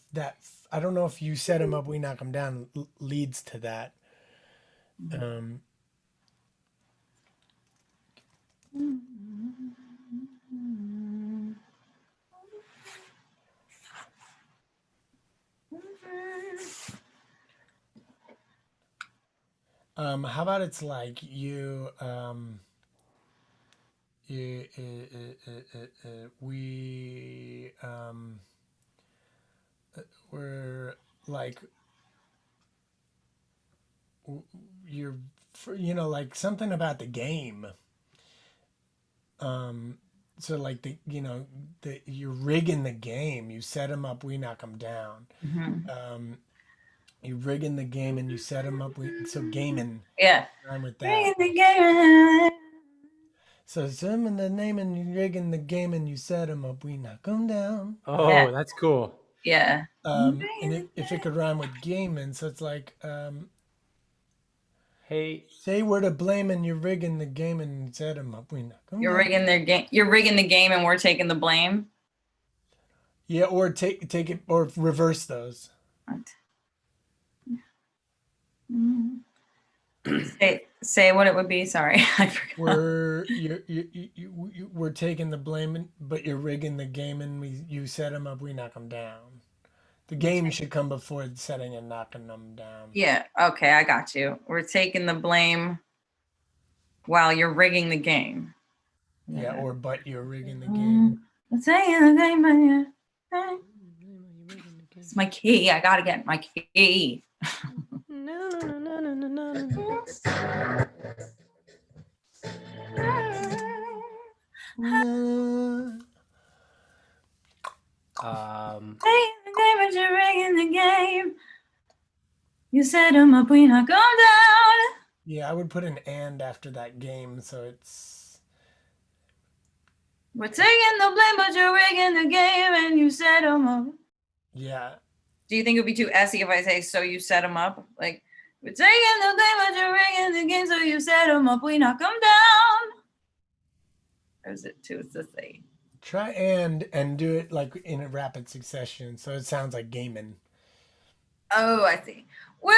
if you set him up, we knock him down leads to that. How about it's like we're like you're like something about the game. So like you're rigging the game. You set them up, we knock them down. You rigging the game and you set them up. So gaming. Yeah. I'm with that. Rigging the game. So some in the name and you rigging the game and you set them up, we knock them down. Oh, Yeah. that's cool. Yeah. And if it could rhyme with gaming, so it's like Hey, say we're to blame and you're rigging the game and you set them up, we knock them You're down. rigging their game. You're rigging the game, and we're taking the blame. Yeah, or take it or reverse those. What? Say what it would be. Sorry, I forgot. We're taking the blame, but you're rigging the game, and you set them up, we knock them down. The game should come before setting and knocking them down. Yeah. Okay, I got you. We're taking the blame while you're rigging the game. Yeah, or but you're rigging the game. We're taking the game, but yeah. It's my key. I gotta get my key. Playing the game, but you're rigging the game. You set them up, we knock them down. Yeah, I would put an and after that game, so it's. We're taking the blame, but you're rigging the game, and you set them up. Yeah. Do you think it would be too essy if I say, so you set them up? Like, we're taking the blame, but you're rigging the game, so you set them up, we knock them down. Or is it too essy? Try and do it like in a rapid succession, so it sounds like gaming. Oh, I see. We're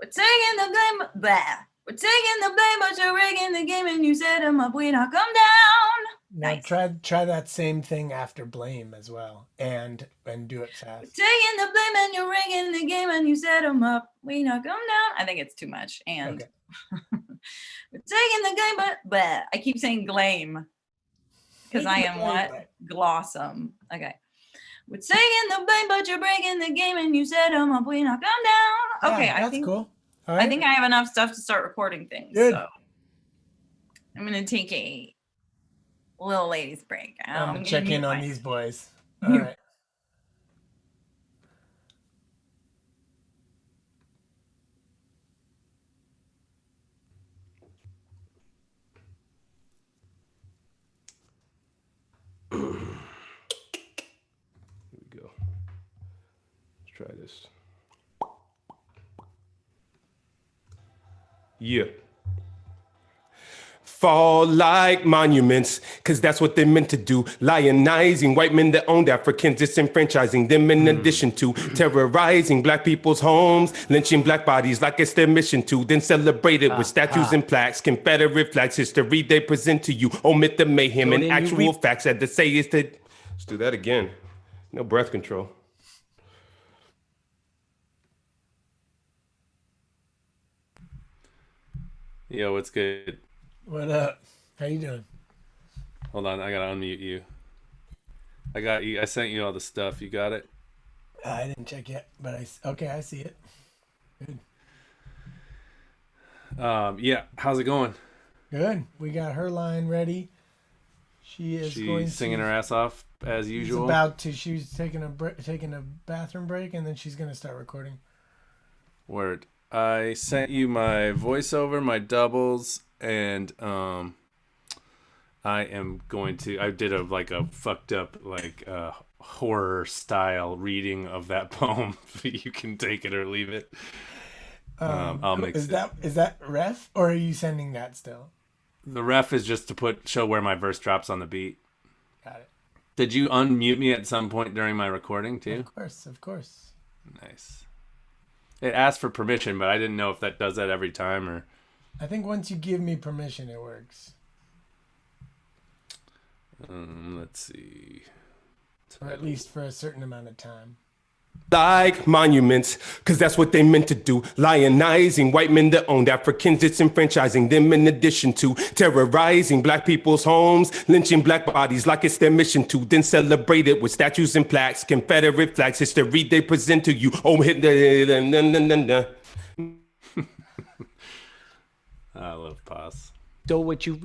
taking the blame. Blah. We're taking the blame, but you're rigging the game, and you set them up. We not come down. Now Nice. try that same thing after blame as well, and do it We're fast. taking the blame, and you're rigging the game, and you set them up. We not come down. I think it's too much. And Okay. we're taking the game, but blah. I keep saying glame because I am what? Glossum. Okay. We're taking the blame, but you're breaking the game, and you set them up. We not come down. Okay, Yeah, I think cool. All right. I think I have enough stuff to start recording things. Good. So I'm gonna take a little ladies break. I'm gonna gonna check mute in on my- these boys. All right. Here we go. Let's try this. Yeah. Fall like monuments, cause that's what they're meant to do. Lionizing white men that owned Africans, disenfranchising them in addition to terrorizing black people's homes, lynching black bodies like it's their mission to, then celebrate it with statues and plaques, Confederate flags, history they present to you, omit the mayhem and actual facts. Had to say is that, let's do that again. No breath control. Yo, what's good? What up? How you doing? Hold on, I gotta unmute you. I got you. I sent you all the stuff. You got it? I didn't check yet, but I see it. Good. Yeah. How's it going? Good. We got her line ready. She is going She's singing her ass off as She's usual. about to. She's taking a bathroom break, and then she's gonna start recording. Word. I sent you my voiceover, my doubles, and I did a fucked up horror style reading of that poem. You can take it or leave it. I'll mix Is it. that ref, or are you sending that still? The ref is just to show where my verse drops on the beat. Got it. Did you unmute me at some point during my recording too? Of course. Nice. It asked for permission, but I didn't know if that does that every time or. I think once you give me permission, it works. Let's see. Or at least for a certain amount of time. Like monuments, cause that's what they meant to do. Lionizing white men that owned Africans, disenfranchising them in addition to terrorizing black people's homes, lynching black bodies like it's their mission to, then celebrate it with statues and plaques, Confederate flags, history they present to you. Oh, hit the. I love Paz. So what you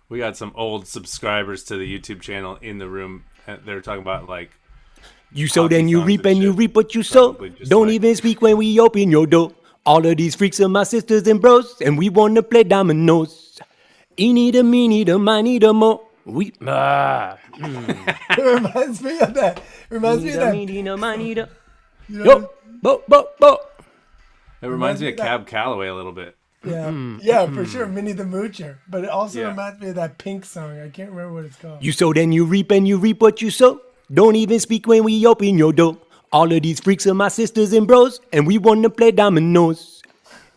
We got some old subscribers to the YouTube channel in the room. They're talking about like. You sow, Hockey then you songs reap, and and you shit. reap what you sow. Probably just Don't like- even speak when we open your door. All of these freaks are my sisters and bros, and we wanna play dominoes. Eeny the meeny the miny the mo. We It reminds me of that. Reminds me of that. meeny the miny the. You know, Yo, bo bo bo. It reminds me of that- Cab Calloway a little bit. Yeah, yeah, for sure. Minnie the Moocher. But it also Yeah. reminds me of that Pink song. I can't remember what it's called. You sow, then you reap, and you reap what you sow. Don't even speak when we open your door. All of these freaks are my sisters and bros, and we wanna play dominoes.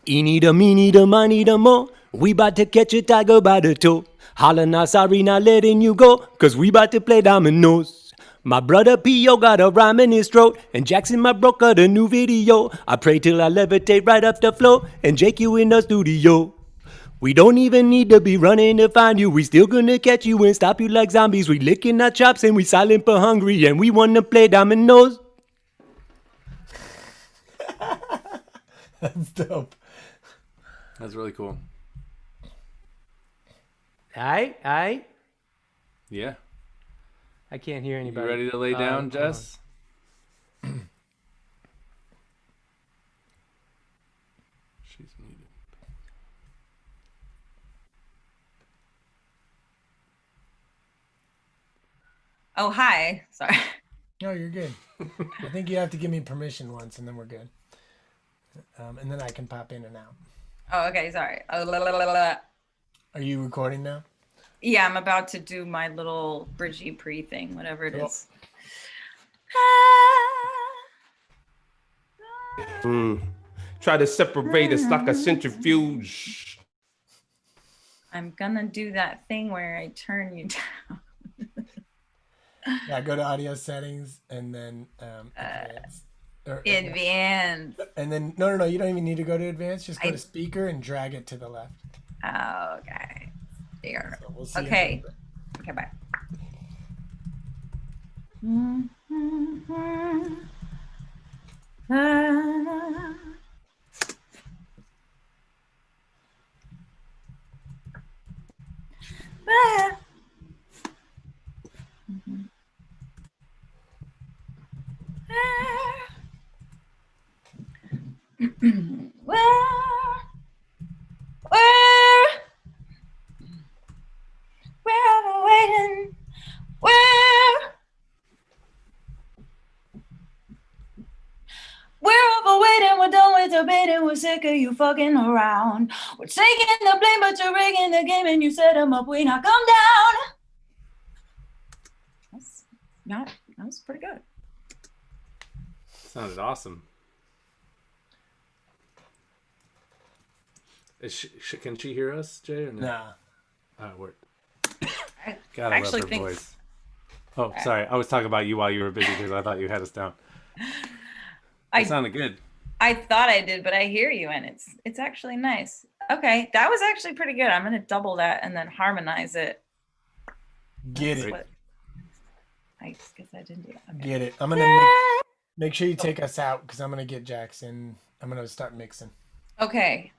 Eeny the meeny the miny the mo. We bout to catch a tiger by the toe. Holla not sorry, not letting you go, cause we bout to play dominoes. My brother P.O. got a rhyme in his throat, and Jackson, my bro, got a new video. I pray till I levitate right up the floor, and Jake you in the studio. We don't even need to be running to find you. We still gonna catch you and stop you like zombies. We licking our chops and we silent but hungry, and we wanna play dominoes. That's dope. That's really cool. Aight. Yeah. I can't hear You anybody. ready to lay down, hold on. Jess? She's muted. Oh, hi. Sorry. No, you're good. I think you have to give me permission once, and then we're good. And then I can pop in and out. Oh, okay. Sorry. Oh, la, la, la, la. Are you recording now? Yeah, I'm about to do my little Bridgie pre thing, whatever it Cool. is. Try to separate us like a centrifuge. I'm gonna do that thing where I turn you down. Yeah, go to audio settings and then advanced. Advanced. And then no, you don't even need to go to advanced. Just go I- to speaker and drag it to the left. Okay. There. So we'll see you in a Okay. little bit. Okay, bye. We're waiting. We're overweighting, we're done with debating, we're sick of you fucking around. We're taking the blame, but you're rigging the game and you set them up, we not come down. That was pretty good. Sounded awesome. Can she hear us, Jay, or no? Nah. Oh, it worked. I Gotta actually love her think- voice. Oh, sorry. I was talking about you while you were busy because I thought you had us down. It sounded good. I thought I did, but I hear you and it's actually nice. Okay, that was actually pretty good. I'm gonna double that and then harmonize it. Get That's it. what- I guess I didn't do that. Okay. Get it. I'm gonna make sure you take us out because I'm gonna get Jackson. I'm gonna start mixing. Okay.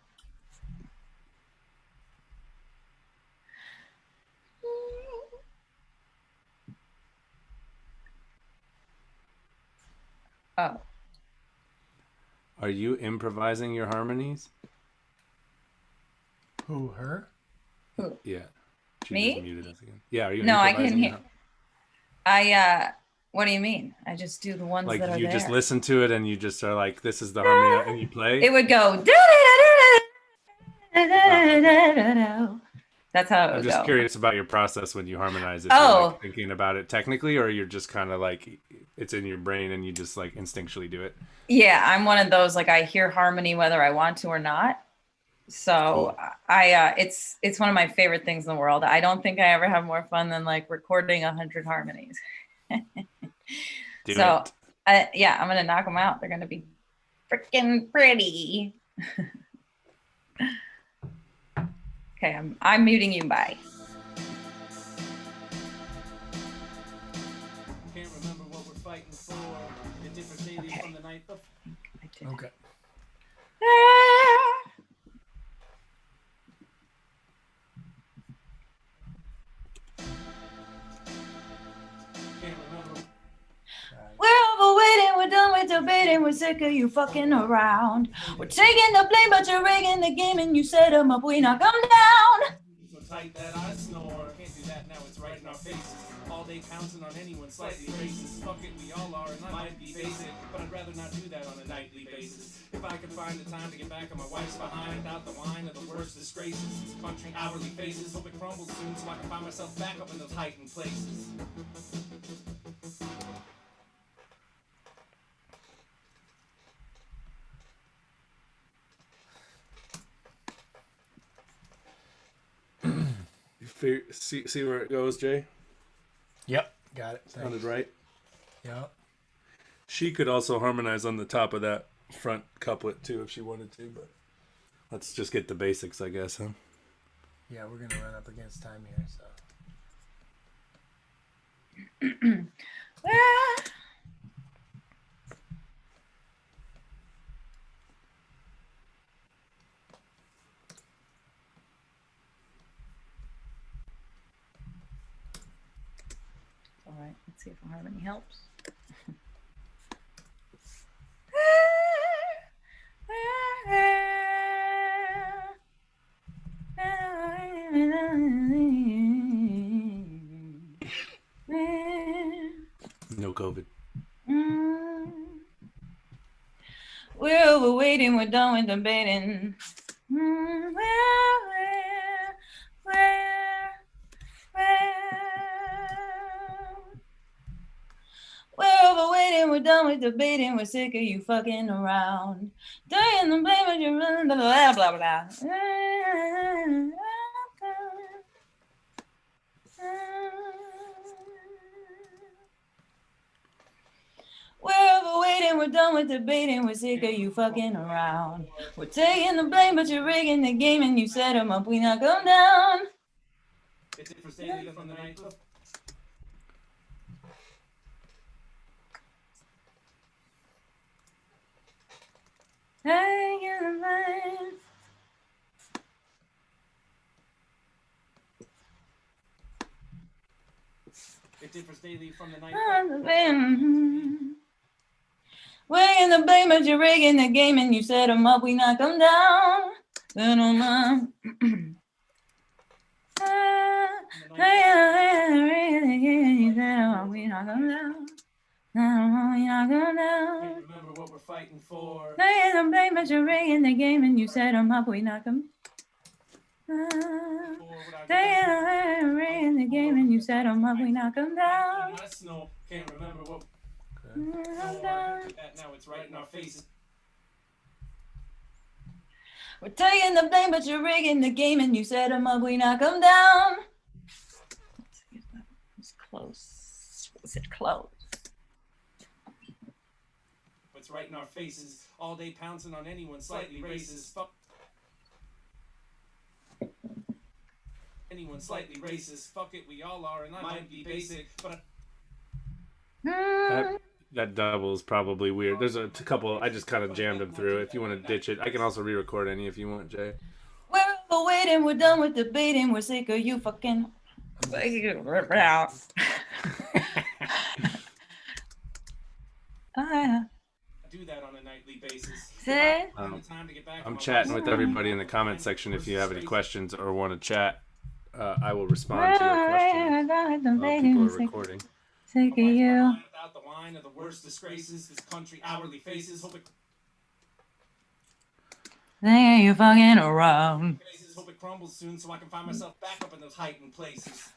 Oh, Are you improvising your harmonies? Who, her? Yeah. She Me? just muted us again. Yeah, are you No, I improvising can your hear. What do you mean? I just do the ones Like that are you there. just listen to it and you just are like, this is the harmony, and you play? It would go. That's how it would I'm just go. curious about your process when you harmonize. If Oh. you're like thinking about it technically, or you're just kind of like it's in your brain and you just like instinctually do it. Yeah, I'm one of those, like, I hear harmony whether I want to or not. So Cool. it's one of my favorite things in the world. I don't think I ever have more fun than like recording 100 harmonies. Do So it. yeah, I'm gonna knock them out. They're gonna be freaking pretty. Okay, I'm muting you. Bye. Can't remember what we're fighting for. The different lady Okay. from the night before. I did. Okay. Can't remember. We're overweighting, we're done with debating, we're sick of you fucking around. We're taking the blame, but you're rigging the game and you set them up, we not come down. So tight that I snore. Can't do that now, it's right in our faces. All day counting on anyone slightly racist. Fuck it, we all are, and I might be basic, but I'd rather not do that on a nightly basis. If I could find the time to get back on my wife's behind, out the wine of the worst disgraces. Country hourly faces, hope it crumbles soon so I can find myself back up in those heightened places. See where it goes, Jay? Yep. Got it. Sounded right. Yep. She could also harmonize on the top of that front couplet too if she wanted to, but let's just get the basics, I guess, huh? Yeah, we're gonna run up against time here, so. All right, let's see if the harmony helps. No COVID. We're overwaiting, we're done with debating. We're overweighting, waiting, we're done with debating, we're sick of you fucking around. Taking the blame of your blah blah blah blah. We're over waiting, we're done with debating, we're sick of you fucking around. We're taking the blame, but you're rigging the game and you set them up, we knock them down. It's it for Stanley from the night. Taking the blame. It's it for Stanley from the night. We're in the blame, but you're rigging the game and you set them up, we knock them down. We knock them down. We knock them down. Remember what we're fighting for. They're in the blame, but you're rigging the game and you set them up, we knock them. They're rigging the game and you set them up, we knock them down. Can't remember what. Now it's right in our faces. We're taking the blame, but you're rigging the game and you set them up, we knock them down. It was close. Was it close? It's right in our faces. All day pouncing on anyone slightly racist. Fuck. Anyone slightly racist. Fuck it, we all are, and I might be basic, but. That double is probably weird. There's a couple. I just kind of jammed them through. If you want to ditch it, I can also re-record any if you want, Jay. We're over waiting, we're done with debating, we're sick of you fucking. Out. Do that on a nightly basis. I'm chatting with everybody in the comment section. If you have any questions or want to chat, I will respond to your questions. People are recording. Sick of you. Without the line of the worst disgraces this country hourly faces. Hope You fucking around. it crumbles soon so I can find myself back up in those heightened places.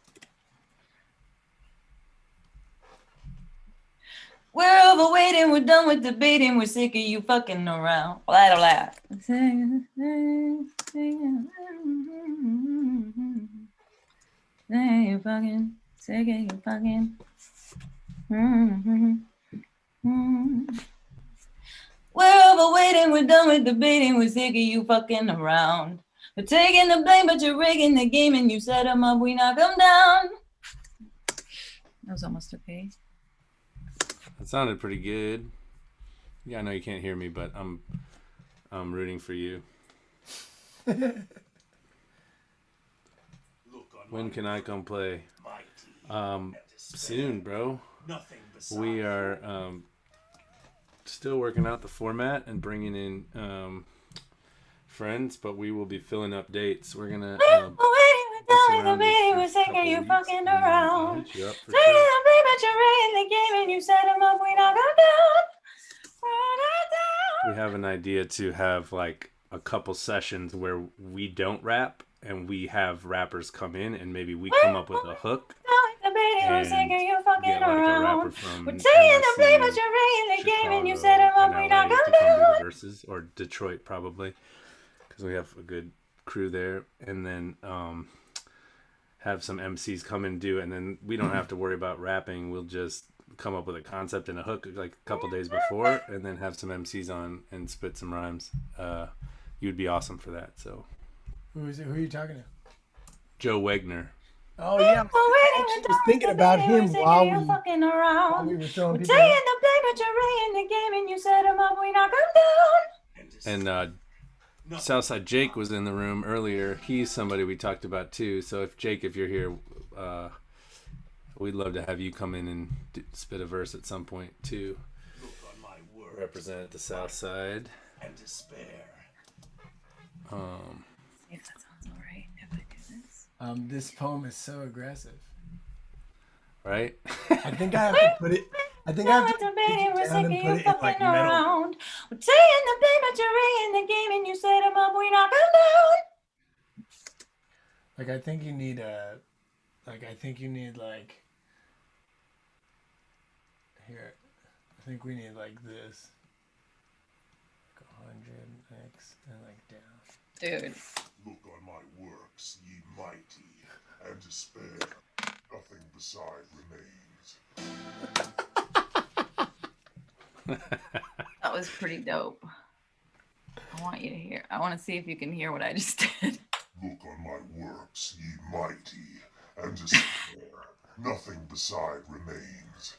We're over waiting, we're done with debating, we're sick of you fucking around. Blah, blah, You fucking, sick of you fucking. We're over waiting, we're done with debating, we're sick of you fucking around. We're taking the blame, but you're rigging the game and you set them up, we knock them down. That was almost okay. That sounded pretty good. Yeah, I know you can't hear me, but I'm rooting for you. When can I come play? Soon, bro. We are still working out the format and bringing in friends, but we will be filling up dates. We're gonna. We're sick of you fucking around. Taking the blame, but you're rigging the game and you set them up, we knock them down. We have an idea to have like a couple sessions where we don't rap and we have rappers come in and maybe we come up with a hook. We're sick of you fucking Get like a around. rapper from We're taking the blame, but NYC, you're rigging the game and you Chicago, set them up, and we LA knock them to come do down. the verses, or Detroit probably, because we have a good crew there, and then have some MCs come and do it, and then we don't have to worry about rapping. We'll just come up with a concept and a hook like a couple days before, and then have some MCs on and spit some rhymes. You'd be awesome for that. So, Who is it? Who are you talking to? Joe Wegner. Oh yeah, I was thinking about him while we were throwing We're people. taking the blame, but you're rigging the game and you set them up, we knock them down. And Southside Jake was in the room earlier. He's somebody we talked about too. So if Jake, if you're here, we'd love to have you come in and spit a verse at some point too. Represent the South Side. And despair. If that sounds all right, if I do this. This poem is so aggressive. Right? I think I have to put it. I think I have to take it down and put it in like metal. Around. We're taking the blame, but you're rigging the game and you set them up, we knock them down. Like I think you need a. Like I think you need like. Here, I think we need like this. 100x and like down. Dude. Look on my works, ye mighty, and despair. Nothing beside remains. That was pretty dope. I want you to hear. I want to see if you can hear what I just did. Look on my works, ye mighty, and despair. Nothing beside remains.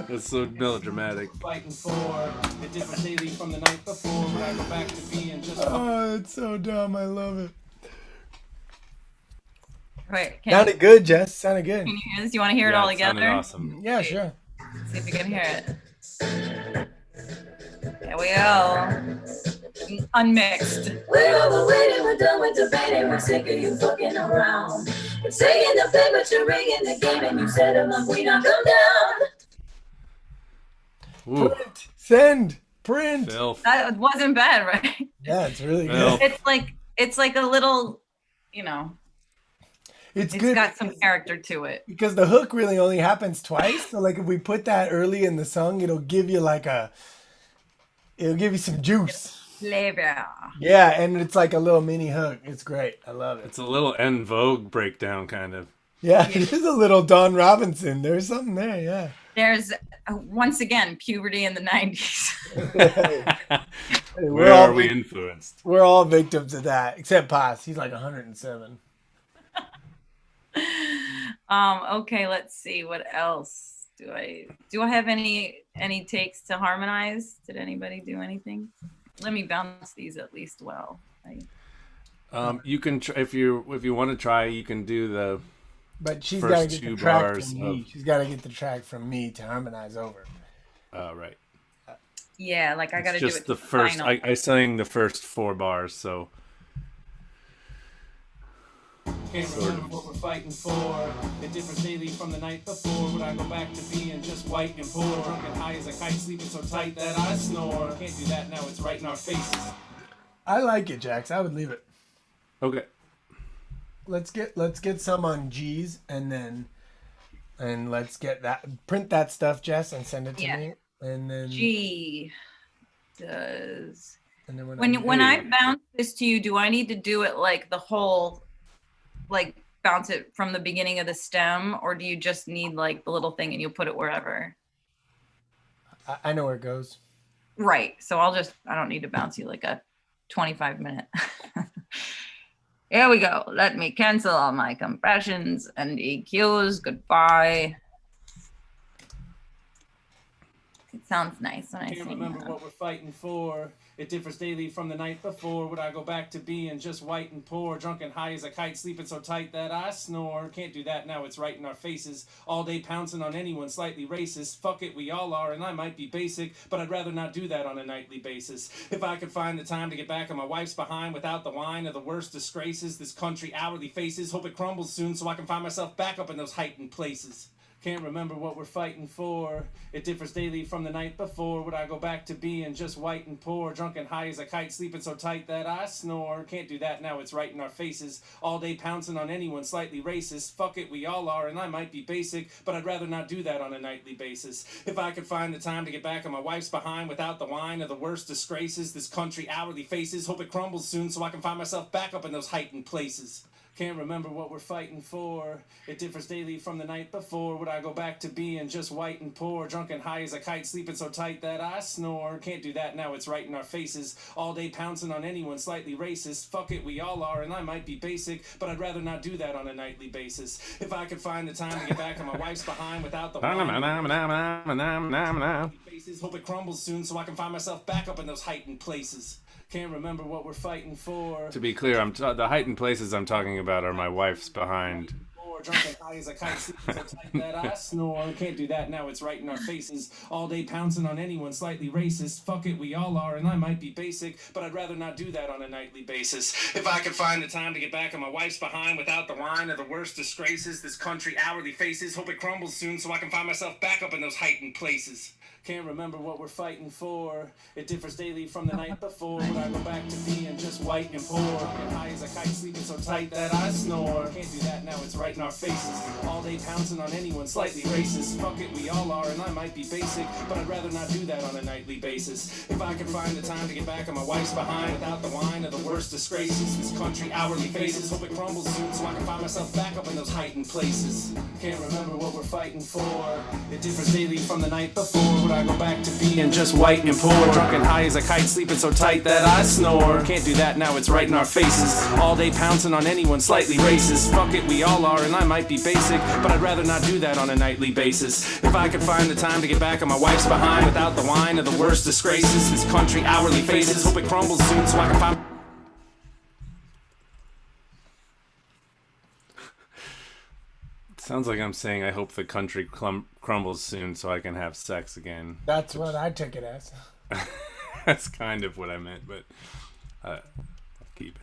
That's so melodramatic. Fighting for a different daily from the night before. When I go back to being just. Oh, it's so dumb. I love it. Wait, Sounded good, Jess. Sounded good. can you hear this? You want to hear it all sounded together? awesome. Yeah, sure. See if you can hear it. There we go. Unmixed. We're overweighted, we're done with debating, we're sick of you fucking around. We're taking the bait, but you're rigging the game, and you said I'm we not come down. Ooh, Print. Send. Print. filth. That wasn't bad, right? Yeah, it's really Well, good. It's like a little, It's it's good got some character to it. because the hook really only happens twice. So like if we put that early in the song, it'll give you some juice. Flavor. Yeah, and it's like a little mini hook. It's great. I love it. It's a little En Vogue breakdown, kind of. Yeah, it is a little Don Robinson. There's something there, yeah. There's once again puberty in the 90s. Hey, Where are we influenced? We're all victims of that, except Paz. He's like 107. Okay, let's see what else. Do I have any takes to harmonize? Did anybody do anything? Let me bounce these at least well. You can if you want to try, you can do the But she's First got to get two the track bars from me. of- She's got to get the track from me to harmonize over. right. Yeah, like I got to do Just it. the to first. final. I sang the first 4 bars, so Can't remember what we're fighting for. It differs daily from the night before. Would I go back to being just white and poor? Drunk and high as a kite, sleeping so tight that I snore. Can't do that now, it's right in our faces. I like it, Jax. I would leave it. okay. Let's get some on G's and let's get that, print that stuff, Jess, and send it to Yeah. me. And then G does. and then When I bounce this to you, do I need to do it like the whole, like bounce it from the beginning of the stem, or do you just need like the little thing and you'll put it wherever? I know where it goes. Right. So I don't need to bounce you like a 25-minute. Here we go. Let me cancel all my compressions and EQs. Goodbye. It sounds nice when I Can't sing remember that. what we're fighting for. It differs daily from the night before. Would I go back to being just white and poor? Drunk and high as a kite, sleeping so tight that I snore. Can't do that now, it's right in our faces. All day pouncing on anyone slightly racist. Fuck it, we all are, and I might be basic, but I'd rather not do that on a nightly basis. If I could find the time to get back on my wife's behind without the whine of the worst disgraces this country hourly faces. Hope it crumbles soon so I can find myself back up in those heightened places. Can't remember what we're fighting for. It differs daily from the night before. Would I go back to being just white and poor? Drunk and high as a kite, sleeping so tight that I snore. Can't do that now, it's right in our faces. All day pouncing on anyone slightly racist. Fuck it, we all are, and I might be basic, but I'd rather not do that on a nightly basis. If I could find the time to get back on my wife's behind without the whine of the worst disgraces this country hourly faces. Hope it crumbles soon so I can find myself back up in those heightened places. Can't remember what we're fighting for. It differs daily from the night before. Would I go back to being just white and poor? Drunk and high as a kite, sleeping so tight that I snore. Can't do that now, it's right in our faces. All day pouncing on anyone slightly racist. Fuck it, we all are, and I might be basic, but I'd rather not do that on a nightly basis. If I could find the time to get back on my wife's behind without the faces. Hope it crumbles soon so I can find myself back up in those heightened places. Can't remember what we're fighting for. To be clear, the heightened places I'm talking about are my wife's behind. Drunk and high as a kite, sleeping so tight that I snore. Can't do that now, it's right in our faces. All day pouncing on anyone slightly racist. Fuck it, we all are, and I might be basic, but I'd rather not do that on a nightly basis. If I could find the time to get back on my wife's behind without the whine of the worst disgraces this country hourly faces. Hope it crumbles soon so I can find myself back up in those heightened places. Can't remember what we're fighting for. It differs daily from the night before. Would I go back to being just white and poor? And high as a kite, sleeping so tight that I snore. Can't do that now, it's right in our faces. All day pouncing on anyone slightly racist. Fuck it, we all are, and I might be basic, but I'd rather not do that on a nightly basis. If I could find the time to get back on my wife's behind without the whine of the worst disgraces. This country hourly faces. Hope it crumbles soon so I can find myself back up in those heightened places. Can't remember what we're fighting for. It differs daily from the night before. Would I go back to being just white and poor? Drunk and high as a kite, sleeping so tight that I snore. Can't do that now, it's right in our faces. All day pouncing on anyone slightly racist. Fuck it, we all are, and I might be basic, but I'd rather not do that on a nightly basis. If I could find the time to get back on my wife's behind without the whine of the worst disgraces. This country hourly faces. Hope it crumbles soon so I can find... Sounds like I'm saying I hope the country crumbles soon so I can have sex again. That's what I took it as. That's kind of what I meant, but I'll keep it.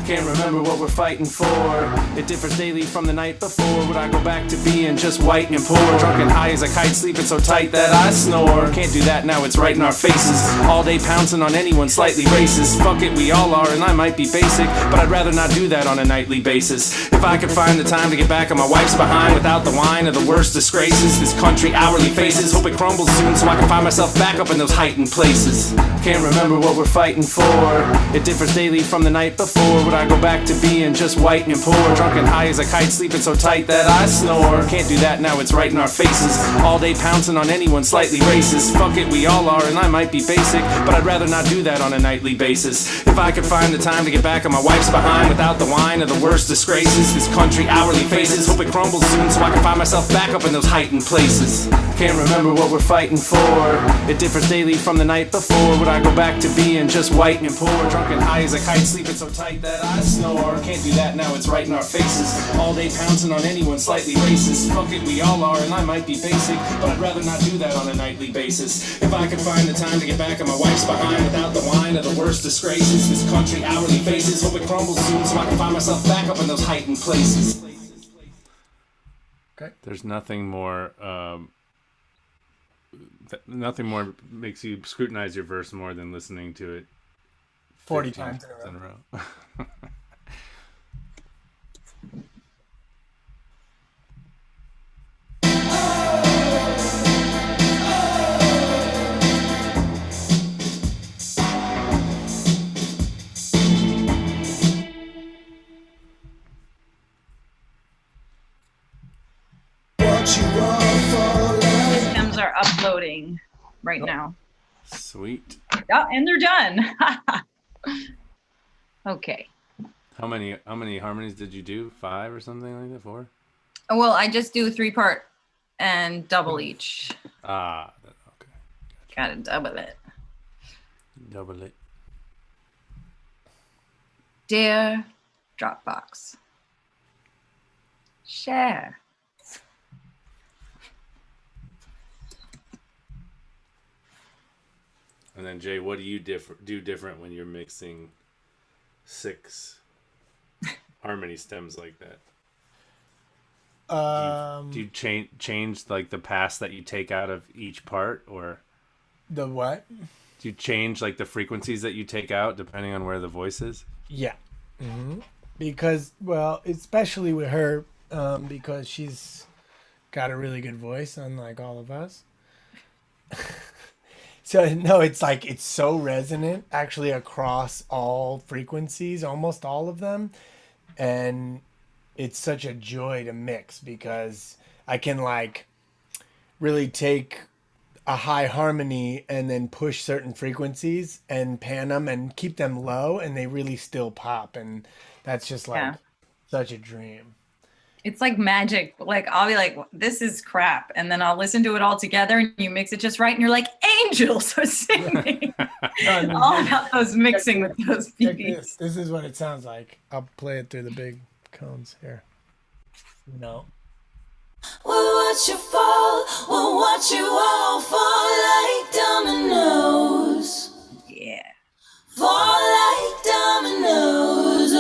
Can't remember what we're fighting for. It differs daily from the night before. Would I go back to being just white and poor? Drunk and high as a kite, sleeping so tight that I snore. Can't do that now, it's right in our faces. All day pouncing on anyone slightly racist. Fuck it, we all are, and I might be basic, but I'd rather not do that on a nightly basis. If I could find the time to get back on my wife's behind without the whine of the worst disgraces. This country hourly faces. Hope it crumbles soon so I can find myself back up in those heightened places. Can't remember what we're fighting for. It differs daily from the night before. Would I go back to being just white and poor? Drunk and high as a kite, sleeping so tight that I snore. Can't do that now, it's right in our faces. All day pouncing on anyone slightly racist. Fuck it, we all are, and I might be basic, but I'd rather not do that on a nightly basis. If I could find the time to get back on my wife's behind without the whine of the worst disgraces. This country hourly faces. Hope it crumbles soon so I can find myself back up in those heightened places. Can't remember what we're fighting for. It differs daily from the night before. Would I go back to being just white and poor? Drunk and high as a kite, sleeping so tight that I snore. Can't do that now, it's right in our faces. All day pouncing on anyone slightly racist. Fuck it, we all are, and I might be basic, but I'd rather not do that on a nightly basis. If I could find the time to get back on my wife's behind without the whine of the worst disgraces. This country hourly faces. Hope it crumbles soon so I can find myself back up in those heightened places. Okay. There's nothing more nothing more makes you scrutinize your verse more than listening to it 40 times in a row. Stems are uploading right now. Sweet. Yeah, and they're done. Okay. How many harmonies did you do? 5 or something like that? 4? Well, I just do 3-part and double each. Ah, okay. Gotta double it. Double it. Dear Dropbox, share. And then Jay, what do you do different when you're mixing 6 harmony stems like that? Do you change like the pass that you take out of each part, or the what? Do you change like the frequencies that you take out depending on where the voice is? Yeah. Mm-hmm. Because, well, especially with her, because she's got a really good voice, unlike all of us. So, no, it's like, it's so resonant, actually, across all frequencies, almost all of them. And it's such a joy to mix because I can, like, really take a high harmony and then push certain frequencies and pan them and keep them low, and they really still pop. And that's just, like, such a dream. It's like magic. Like, I'll be like, this is crap. And then I'll listen to it all together and you mix it just right. And you're like, angels are singing. All about those mixing with those BBs. This is what it sounds like. I'll play it through the big cones here. No. We'll watch you fall. We'll watch you all fall like dominoes. Yeah. Fall like dominoes.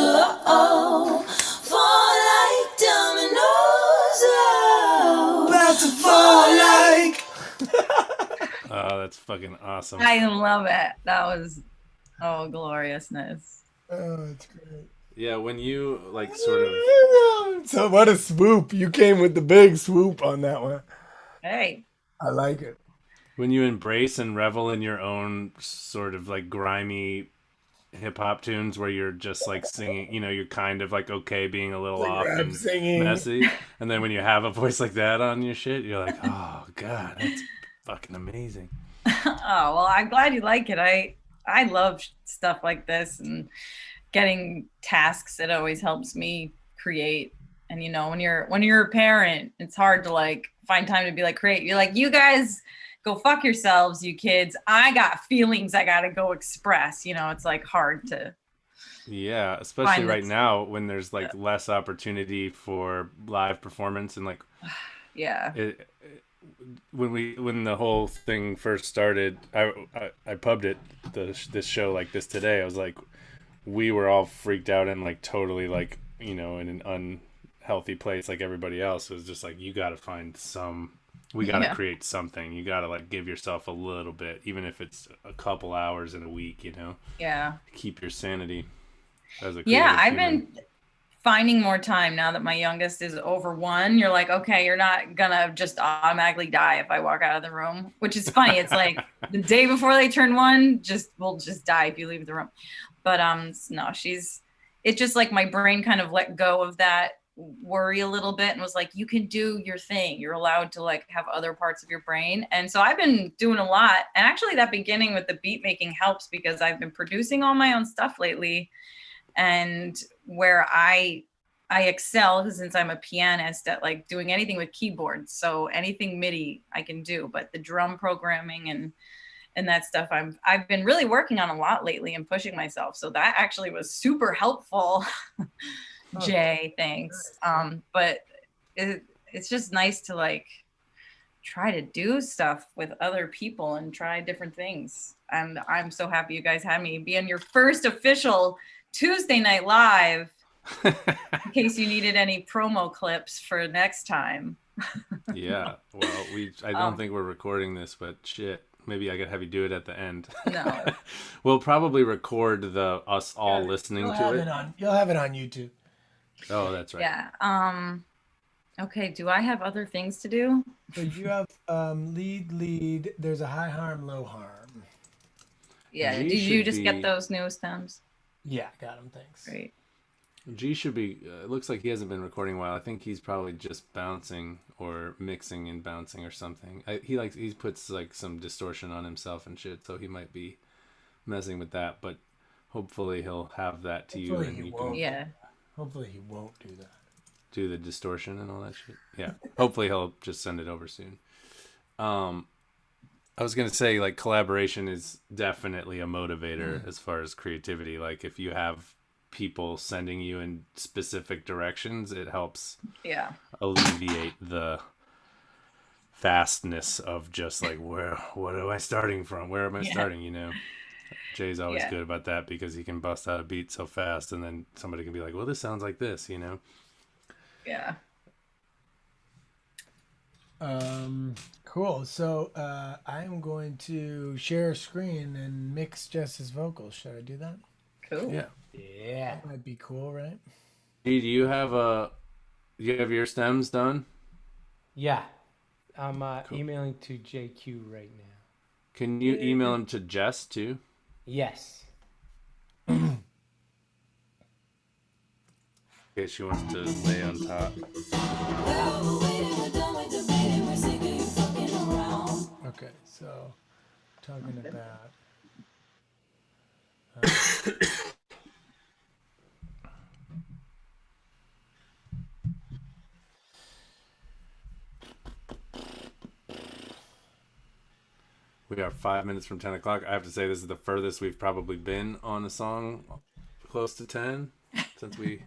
Oh. Fall like dominoes, oh. About to fall like Oh, that's fucking awesome. I love it. That was gloriousness. Oh, it's great. Yeah, when you like sort of So what a swoop! You came with the big swoop on that one. Hey. I like it. when you embrace and revel in your own sort of like grimy hip hop tunes where you're just like singing, you know, you're kind of like okay being a little Like off rap and singing. messy, and then when you have a voice like that on your shit, you're like, oh god, that's fucking amazing. Oh, well, I'm glad you like it. I love stuff like this and getting tasks. It always helps me create. And you know, when you're a parent, it's hard to like find time to be like create. You're like, you guys go fuck yourselves, you kids. I got feelings I gotta go express. You know, it's like hard to. Yeah, especially right this- now when there's like less opportunity for live performance and like Yeah. when the whole thing first started, I pubbed it this show like this today. I was like, we were all freaked out and like totally like, you know, in an unhealthy place like everybody else. It was just like, you got to find we got to create something. You got to like give yourself a little bit, even if it's a couple hours in a week, you know. Yeah. Keep your sanity as a Yeah, creative I've human. been finding more time now that my youngest is over 1. You're like, okay, you're not gonna just automatically die if I walk out of the room, which is funny. It's like the day before they turn 1, we'll just die if you leave the room. But no, it's just like my brain kind of let go of that worry a little bit and was like, you can do your thing. You're allowed to like have other parts of your brain. And so I've been doing a lot. And actually that beginning with the beat making helps because I've been producing all my own stuff lately. And where I excel since I'm a pianist at like doing anything with keyboards. So anything MIDI I can do, but the drum programming and that stuff I've been really working on a lot lately and pushing myself. So that actually was super helpful. Jay, thanks. But it's just nice to like try to do stuff with other people and try different things. And I'm so happy you guys had me be on your first official Tuesday Night Live in case you needed any promo clips for next time. Yeah, well, I don't think we're recording this, but shit, maybe I could have you do it at the end. No. We'll probably record us all listening to it. You'll have it on YouTube. Oh, that's right. Yeah. Okay, do I have other things to do? So you have lead. There's a high harm, low harm. Yeah. G Did you should just be- get those new stems? Yeah, got him. Thanks. Great. G should be. It looks like he hasn't been recording a while. I think he's probably just bouncing or mixing and bouncing or something. He puts like some distortion on himself and shit, so he might be messing with that. But hopefully he'll have that to you, and you can Yeah. Hopefully he won't do that. do the distortion and all that shit. Yeah. Hopefully he'll just send it over soon. I was gonna say like collaboration is definitely a motivator as far as creativity. Like if you have people sending you in specific directions, it helps Yeah. alleviate the fastness of just like what am I starting from? Where am I starting? You know, Jay's always good about that because he can bust out a beat so fast, and then somebody can be like, well, this sounds like this, you know. Yeah. Cool. So I'm going to share a screen and mix Jess's vocals. Should I do that? Cool. Yeah. Yeah. That might be cool, right? G, do you have your stems done? Yeah. I'm emailing to JQ right now. Can you email them to Jess too? Yes. Okay, she wants to lay on top. Okay, so talking about We are 5 minutes from 10 o'clock. I have to say this is the furthest we've probably been on a song close to 10 since we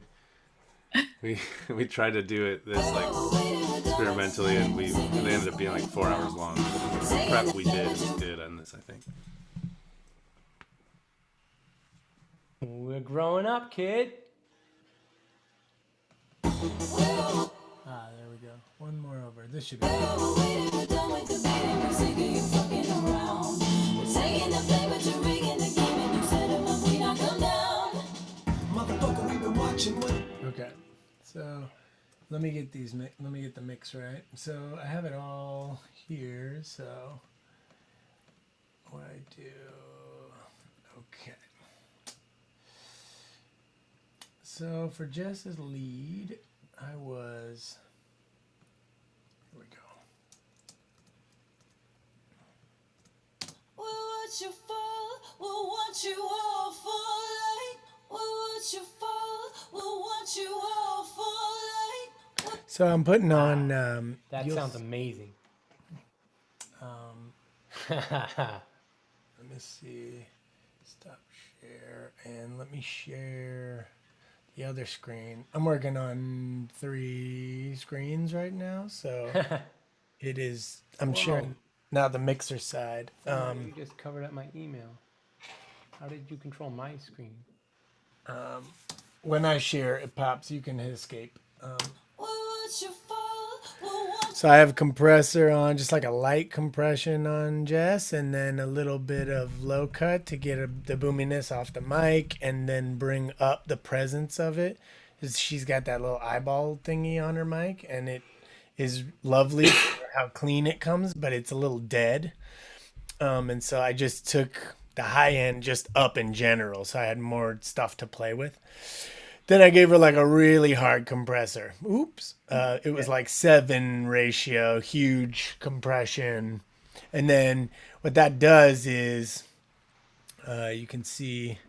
tried to do it this like experimentally, and they ended up being like 4 hours long. The prep we did was good on this, I think. We're growing up, kid. there we go. One more over. This should be. let me get these. Let me get the mix right. So I have it all here. So what I do? Okay. So for Jess's lead, I was. Here we go. Would you fall? Will want you all fall like? Would you fall? Will want you all fall like? So I'm putting on. That you'll sounds amazing. Let me see. Stop share and let me share the other screen. I'm working on 3 screens right now, so it is. I'm sharing now the mixer side. You just covered up my email. How did you control my screen? When I share, it pops. You can hit escape. Would you fall? Will want So I have a compressor on, just like a light compression on Jess, and then a little bit of low cut to get the boominess off the mic, and then bring up the presence of it. She's got that little eyeball thingy on her mic, and it is lovely for how clean it comes, but it's a little dead. And so I just took the high end just up in general, so I had more stuff to play with. Then I gave her like a really hard compressor. Oops. It was like 7 ratio, huge compression. And then what that does is, you can see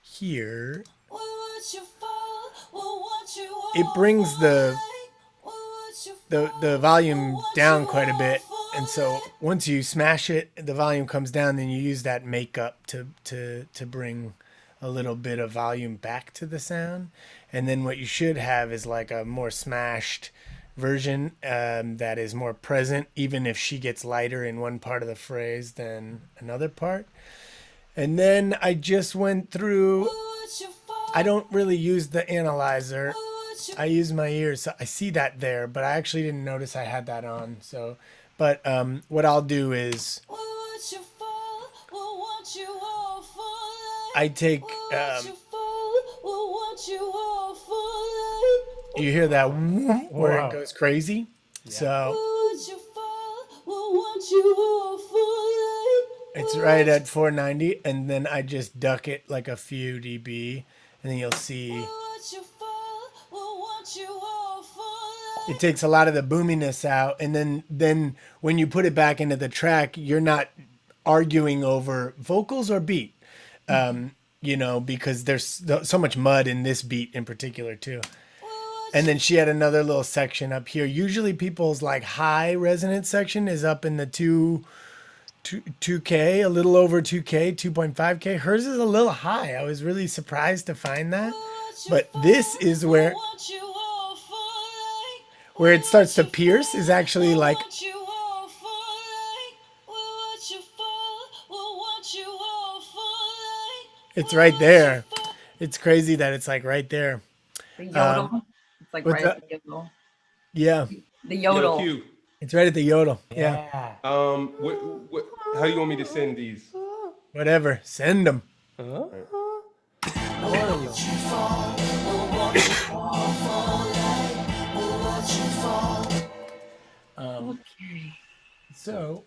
here, would you fall? Will want you all it brings the fall like? Would you the volume down quite a bit. And so once you smash it, the volume comes down, then you use that makeup to bring a little bit of volume back to the sound. And then what you should have is like a more smashed version that is more present, even if she gets lighter in one part of the phrase than another part. And then I just went through, would you fall? I don't really use the analyzer. Would you I use my ears, so I see that there, but I actually didn't notice I had that on. So, but what I'll do is would you fall? Will want you all fall like? I take, Would you fall? Will want you all fall like? you hear that where Wow. it goes crazy. So Would you fall? Will want you all fall like? it's right at 490, and then I just duck it like a few dB, and then you'll see Would you fall? Will want you all fall like? it takes a lot of the boominess out, and then when you put it back into the track, you're not arguing over vocals or beat, because there's so much mud in this beat in particular too. And then she had another little section up here. Usually people's like high resonance section is up in the 2K, a little over 2K, 2.5K. Hers is a little high. I was really surprised to find that. But this is where Want you all fall like? it starts to pierce is actually like, Want you all fall like? Would you fall? Will want you all fall like? it's right there. It's crazy that it's like right there. The yodel. It's like what's right at the yodel. Yeah, The Yo, yodel. Q, it's right at the yodel. Yeah, how you want me to send these? whatever. Send them. Okay. So,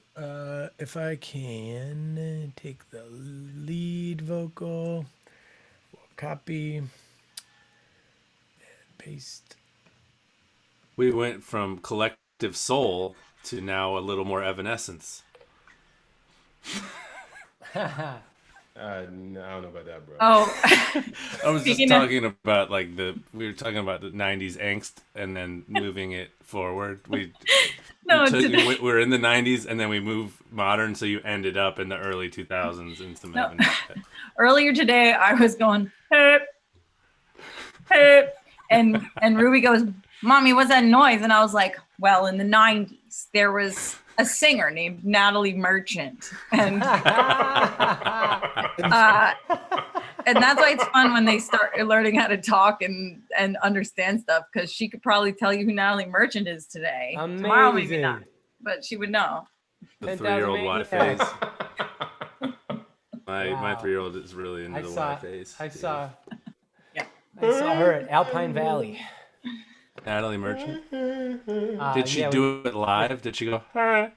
if I can take the lead vocal, copy, and paste. We went from collective soul to now a little more evanescence. No, I don't know about that, bro. Oh, I was just Speaking of- talking about we were talking about the '90s angst and then moving it forward. no, today- We're in the '90s and then we move modern, so you ended up in the early 2000s in some No. evanescence. earlier today I was going hip, hip, and Ruby goes, "Mommy, what's that noise?" And I was like, "Well, in the '90s there was a singer named Natalie Merchant, and and that's why it's fun when they start learning how to talk and understand stuff, because she could probably tell you who Natalie Merchant is today. Tomorrow, maybe Amazing. not, but she would know." The 10,000 3-year-old Y maniacs. phase. My Wow. 3-year-old is really into I the saw, Y phase. I saw, Yeah. I saw her at Alpine Valley. Natalie Merchant? Uh, Did she yeah, do it live? Did she go? Yeah.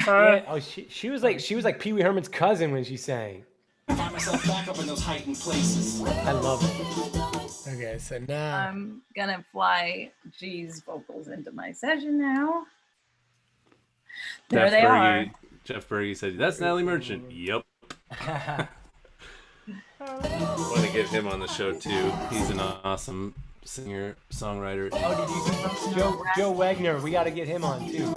Oh, she was like Pee Wee Herman's cousin when she sang. Find myself back up in those heightened places. I love it. Okay, so now I'm gonna fly G's vocals into my session now. There they are. Jeff Berge said, "That's Natalie Merchant." Yep. Want to get him on the show too. He's an awesome singer, songwriter. Oh, did you see Joe Wagner? We got to get him on too.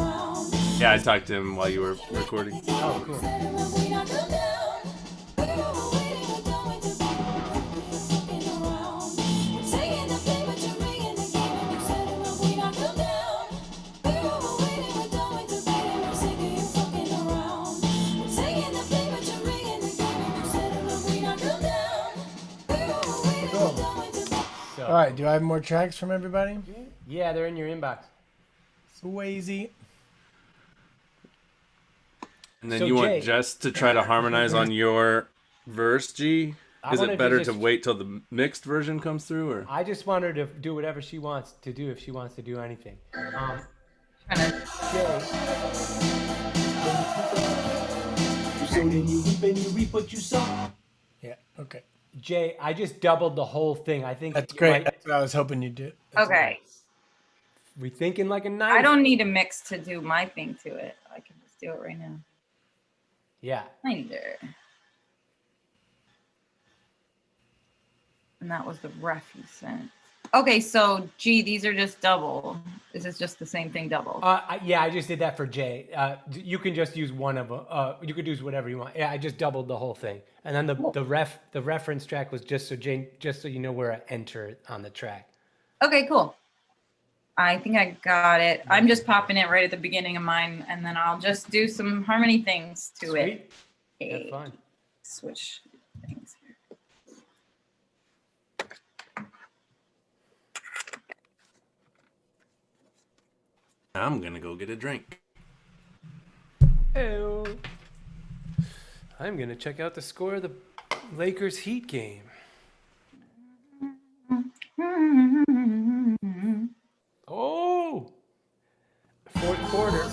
Yeah, I talked to him while you were recording. Oh, cool. all right, do I have more tracks from everybody? Yeah, they're in your inbox. Swayze. And then So, you Jay- want Jess to try to harmonize on your verse, G? I Is wanted it to better to just- wait till the mixed version comes through, or? I just want her to do whatever she wants to do if she wants to do anything. Jay, Yeah, okay. Jay, I just doubled the whole thing. I think That's great. Like, That's what I was hoping you'd do. That's Okay. we thinking like a knife. I don't need a mix to do my thing to it. I can just do it right now. Yeah. Kinder. And that was the ref you sent. Okay, so G, these are just double. This is just the same thing double. Yeah, I just did that for Jay. You can just use one of them. You could use whatever you want. Yeah, I just doubled the whole thing, and then the reference track was just so you know where I enter on the track. Okay, cool. I think I got it. I'm just popping it right at the beginning of mine, and then I'll just do some harmony things to it. Sweet. Have fun. Switch things here. I'm gonna go get a drink. Hey, I'm gonna check out the score of the Lakers Heat game. Oh, fourth quarter.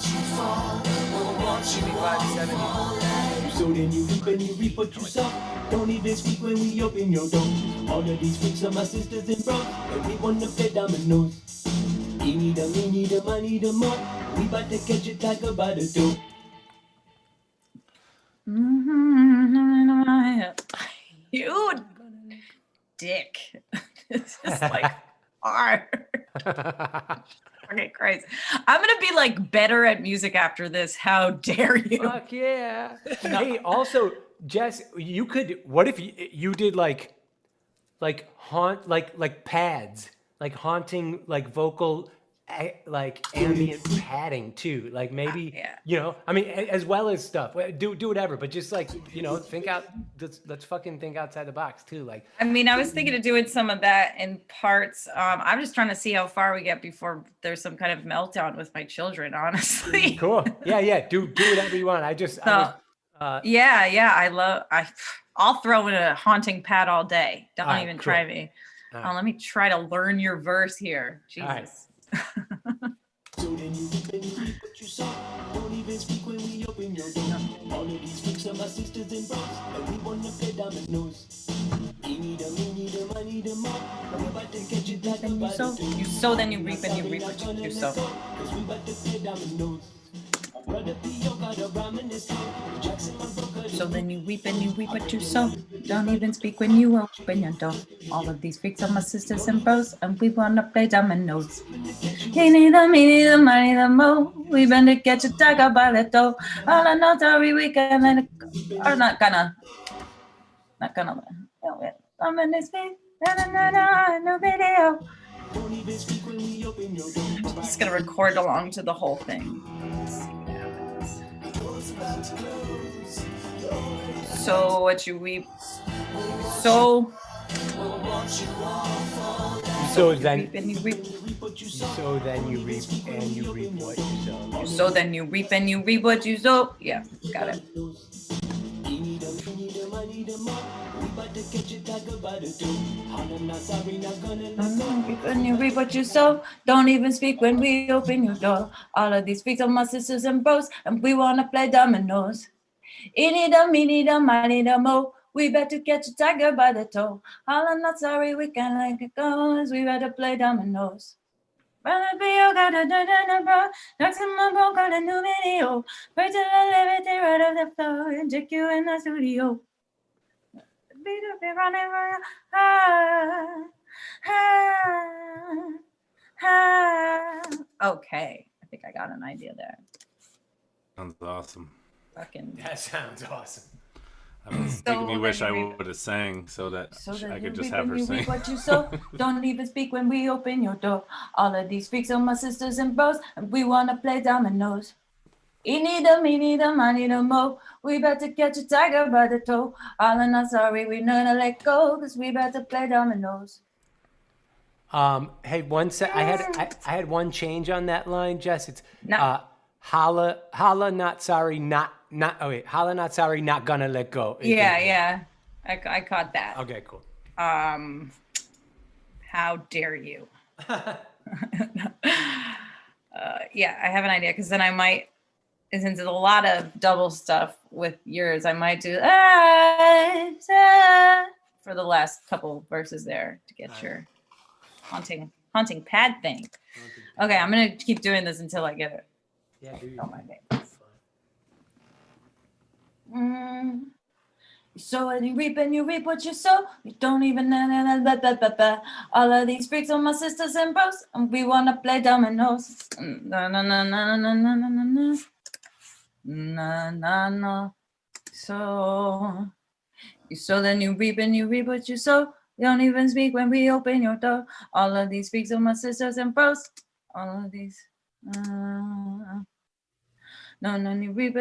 85-70. So then you reap and you reap what you sow. Don't even speak when we open your door. All of these freaks are my sisters and bros, and we wanna play dominoes. He need a, me need a, I need a more. We bout to catch a tiger by the door. You dick. This is like hard. Okay, Christ. I'm gonna be like better at music after this. How dare you? Fuck yeah. Hey, also, Jess, you could. What if you did like pads, like haunting, like vocal, like ambient padding too. Like maybe I mean, as well as stuff. Do whatever, but just like think out. Let's fucking think outside the box too. Like I mean, I was thinking of doing some of that in parts. I'm just trying to see how far we get before there's some kind of meltdown with my children, honestly. Cool. Yeah. Do whatever you want. I'll throw in a haunting pad all day. Don't All right, even cool. try me. Let me try to learn your verse here. Jesus. All right. So then you reap and you reap what you sow. Don't even speak when we open your door. All of these freaks are my sisters and bros, and we wanna play dominoes. He need a, me need a, I need a more. We bout to catch a tiger by the door. You sow, then you reap, and you reap what you sow. Cause we bout to play dominoes. Brother Theo got a rhyme in his throat. Jackson, my broker, So then you reap and you reap what you sow. Don't even speak when you open your door. All of these freaks are my sisters and bros, and we wanna play dominoes. He need them, me need them, I need them more. We been to catch a tiger by the door. All I know, sorry, we can let it go. Or not gonna. I'm in this thing. No video. don't even speak when we open your door. I'm just gonna record along to the whole thing. So what you reap? So then reap and you reap. So then you reap and you reap what you sow. So then you reap and you reap what you sow. Yeah, got it. When you reap what you sow, don't even speak when we open your door. All of these freaks are my sisters and bros, and we wanna play dominoes. Eeny dum, meeny dum, miny dum, mo. We better catch a tiger by the toe. All I'm not sorry, we can't let it go, we better play dominoes. Brother Bill got a bro. Next to my bro got a new video. Pray to the liberty right of the floor and check you in the studio. Beat up and running around. Okay, I think I got an idea there. Sounds awesome. Fucking. That sounds awesome. It's making me wish I would have sang so that I could just have her sing. What you sow, don't even speak when we open your door. All of these freaks are my sisters and bros, and we wanna play dominoes. Eeny dum, meeny dum, miny dum, mo. We better catch a tiger by the toe. All I'm not sorry, we gonna let go, cause we better play dominoes. Hey, I had one change on that line, Jess. It's No. holla, not sorry, holla, not sorry, not gonna let go. Yeah. I caught that. Okay, cool. How dare you? Yeah, I have an idea, because then I might, since there's a lot of double stuff with yours, I might do for the last couple verses there to get your haunting pad thing. Okay, I'm gonna keep doing this until I get it. Yeah, dude. Oh my God. So when you reap what you sow. You don't even know. All of these freaks are my sisters and bros, and we wanna play dominoes. No. So then you reap what you sow. You don't even speak when we open your door. All of these freaks are my sisters and bros. All of these. No, you reap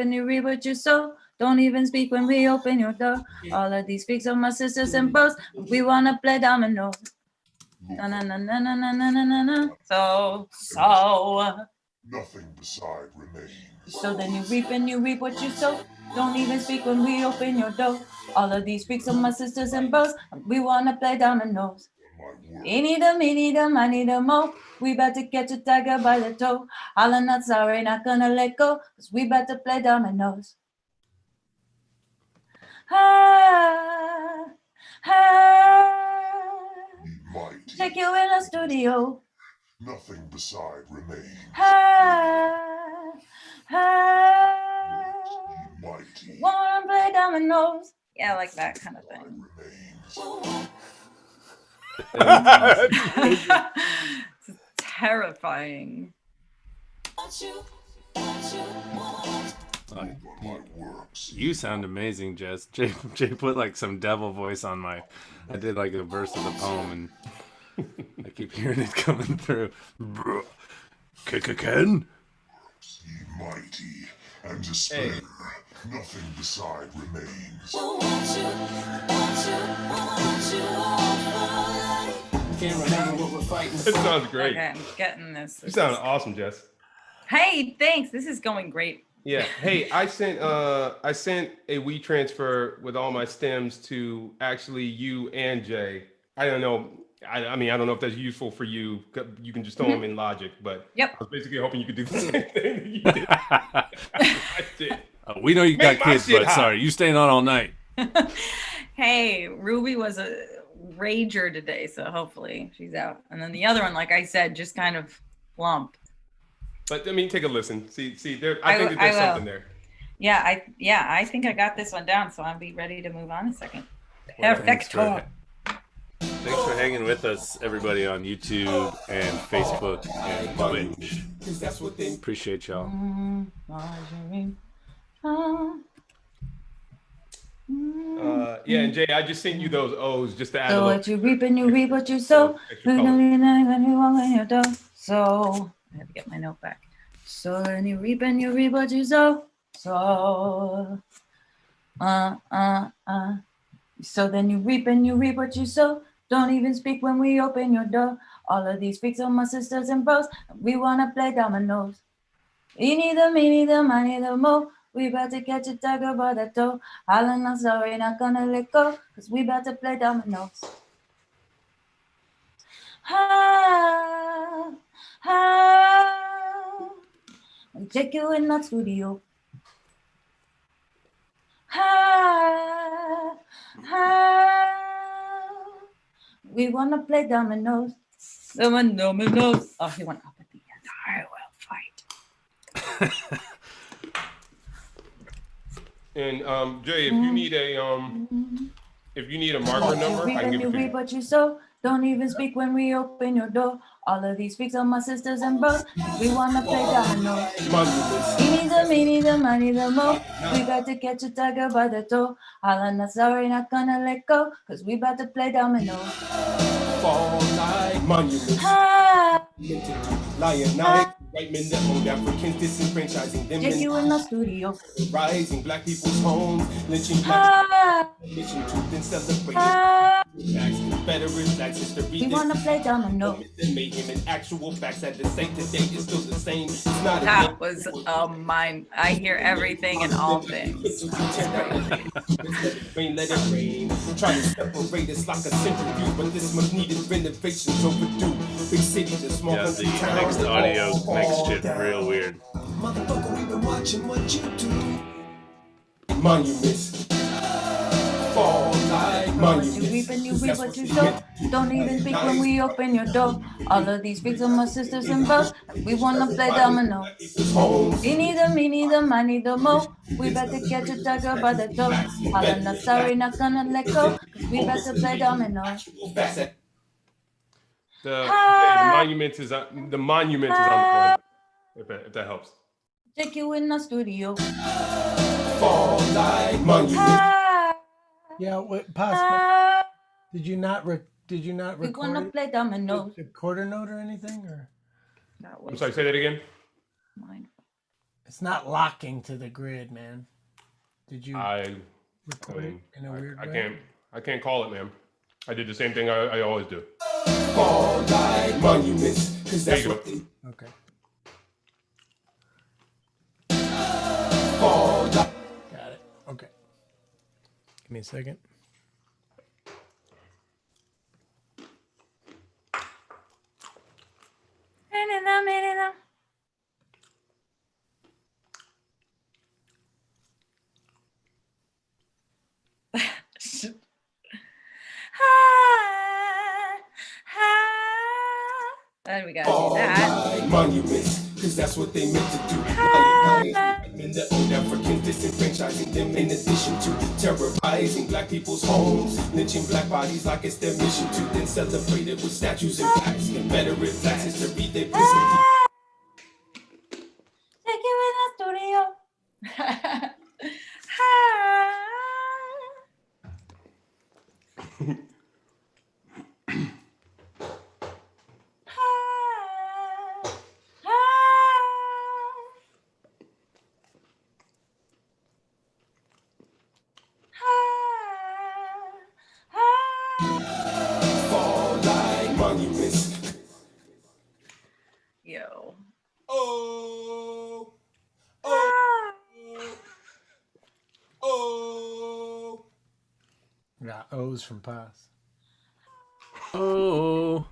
what you sow. Don't even speak when we open your door. All of these freaks are my sisters and bros. We wanna play dominoes. No. So. Nothing beside remains. So then you reap what you sow. Don't even speak when we open your door. All of these freaks are my sisters and bros. We wanna play dominoes. Eeny dum, miny dum, mo. We better catch a tiger by the toe. All I'm not sorry, not gonna let go, cause we better play dominoes. Take you in the studio. Nothing beside remains. Mighty Wanna play dominoes? Yeah, like that kind of thing. remains. It's terrifying. You sound amazing, Jess. Jay put like some devil voice on I did like a verse of the poem, and I keep hearing it coming through. Kick again? Ye mighty and despair. Nothing beside remains. Can't remember what we're fighting It sounds great. Okay, I'm getting this. You sound awesome, Jess. Hey, thanks. This is going great. Yeah. Hey, I sent a WeTransfer with all my stems to actually you and Jay. I don't know. I mean, I don't know if that's useful for you. You can just throw them in Logic, but Yep. I was basically hoping you could do the same thing that you did. I did. We know you Make got my kids, shit but hot. sorry, you staying on all night. Hey, Ruby was a rager today, so hopefully she's out. And then the other one, like I said, just kind of lumped. But I mean, take a listen. See, there. I think that there's something there. Yeah, I think I got this one down, so I'll be ready to move on in a second. Thanks Perfecto. Thanks for hanging with us, everybody on YouTube and Facebook and Twitch. Appreciate y'all. Yeah, and Jay, I just sent you those O's just to add a So little. what you reap and you reap what you sow. extra color. So I have to get my note back. So when you reap and you reap what you sow. So So then you reap and you reap what you sow. Don't even speak when we open your door. All of these freaks are my sisters and bros. We wanna play dominoes. Eeny the meeny the miny the mo. We about to catch a tiger by the toe. Hollering, I'm sorry, not gonna let go. Cause we about to play dominoes. Ah, ah. I'll check you in the studio. Ah, ah. We wanna play dominoes. Dominoes. Oh, he went up at the end. I will fight. And Jay, if you need a marker number, I can give it to you. But you so don't even speak when we open your door. All of these freaks are my sisters and bros. We wanna play dominoes. Me need them, I need them more. We got to catch a tiger by the toe. All not sorry, not gonna let go. Cause we about to play dominoes. Fall like monuments. Lion night, white men that own Africans disenfranchising them. Take you in the studio. Rising black people's homes, lynching black mission truth and celebrating. Better reflects history. We wanna play dominoes. Mayhem and actual facts at the same today is still the same. It's not That was mine. I hear everything and all things. Rain, let it rain. Try to separate us like a centrifuge, but this much needed renovations overdue. Big city, the small The mixed audio makes shit real weird. Motherfucker, we've been watching what you do. Monuments. Fall like monuments. You reap what you sow. Don't even speak when we open your door. All of these freaks are my sisters and bros. We wanna play domino. Me need them, I need them more. We better catch a tiger by the toe. All not sorry, not gonna let go. Cause we better play domino. The monument is on the phone. If that helps. Take you in the studio. Fall like monuments. Yeah, what possible? Did you not We wanna record play dominoes. the quarter note or anything, or I'm sorry, say that again. Mine. it's not locking to the grid, man? Did you record it in a weird way? I can't call it, man. I did the same thing I always do. Fall like monuments, cause that's what they Okay. fall like. Got it. Okay. Give me a second. Then we gotta do that. Like monuments, cause that's what they meant to do. Men that own Africans disenfranchising them in addition to terrorizing black people's homes, lynching black bodies like it's their mission to then celebrate it with statues and plaques. Confederate flags history they present. Take you in the studio. Fall like monuments. Yo. Oh, oh. Got O's from Paz. Oh.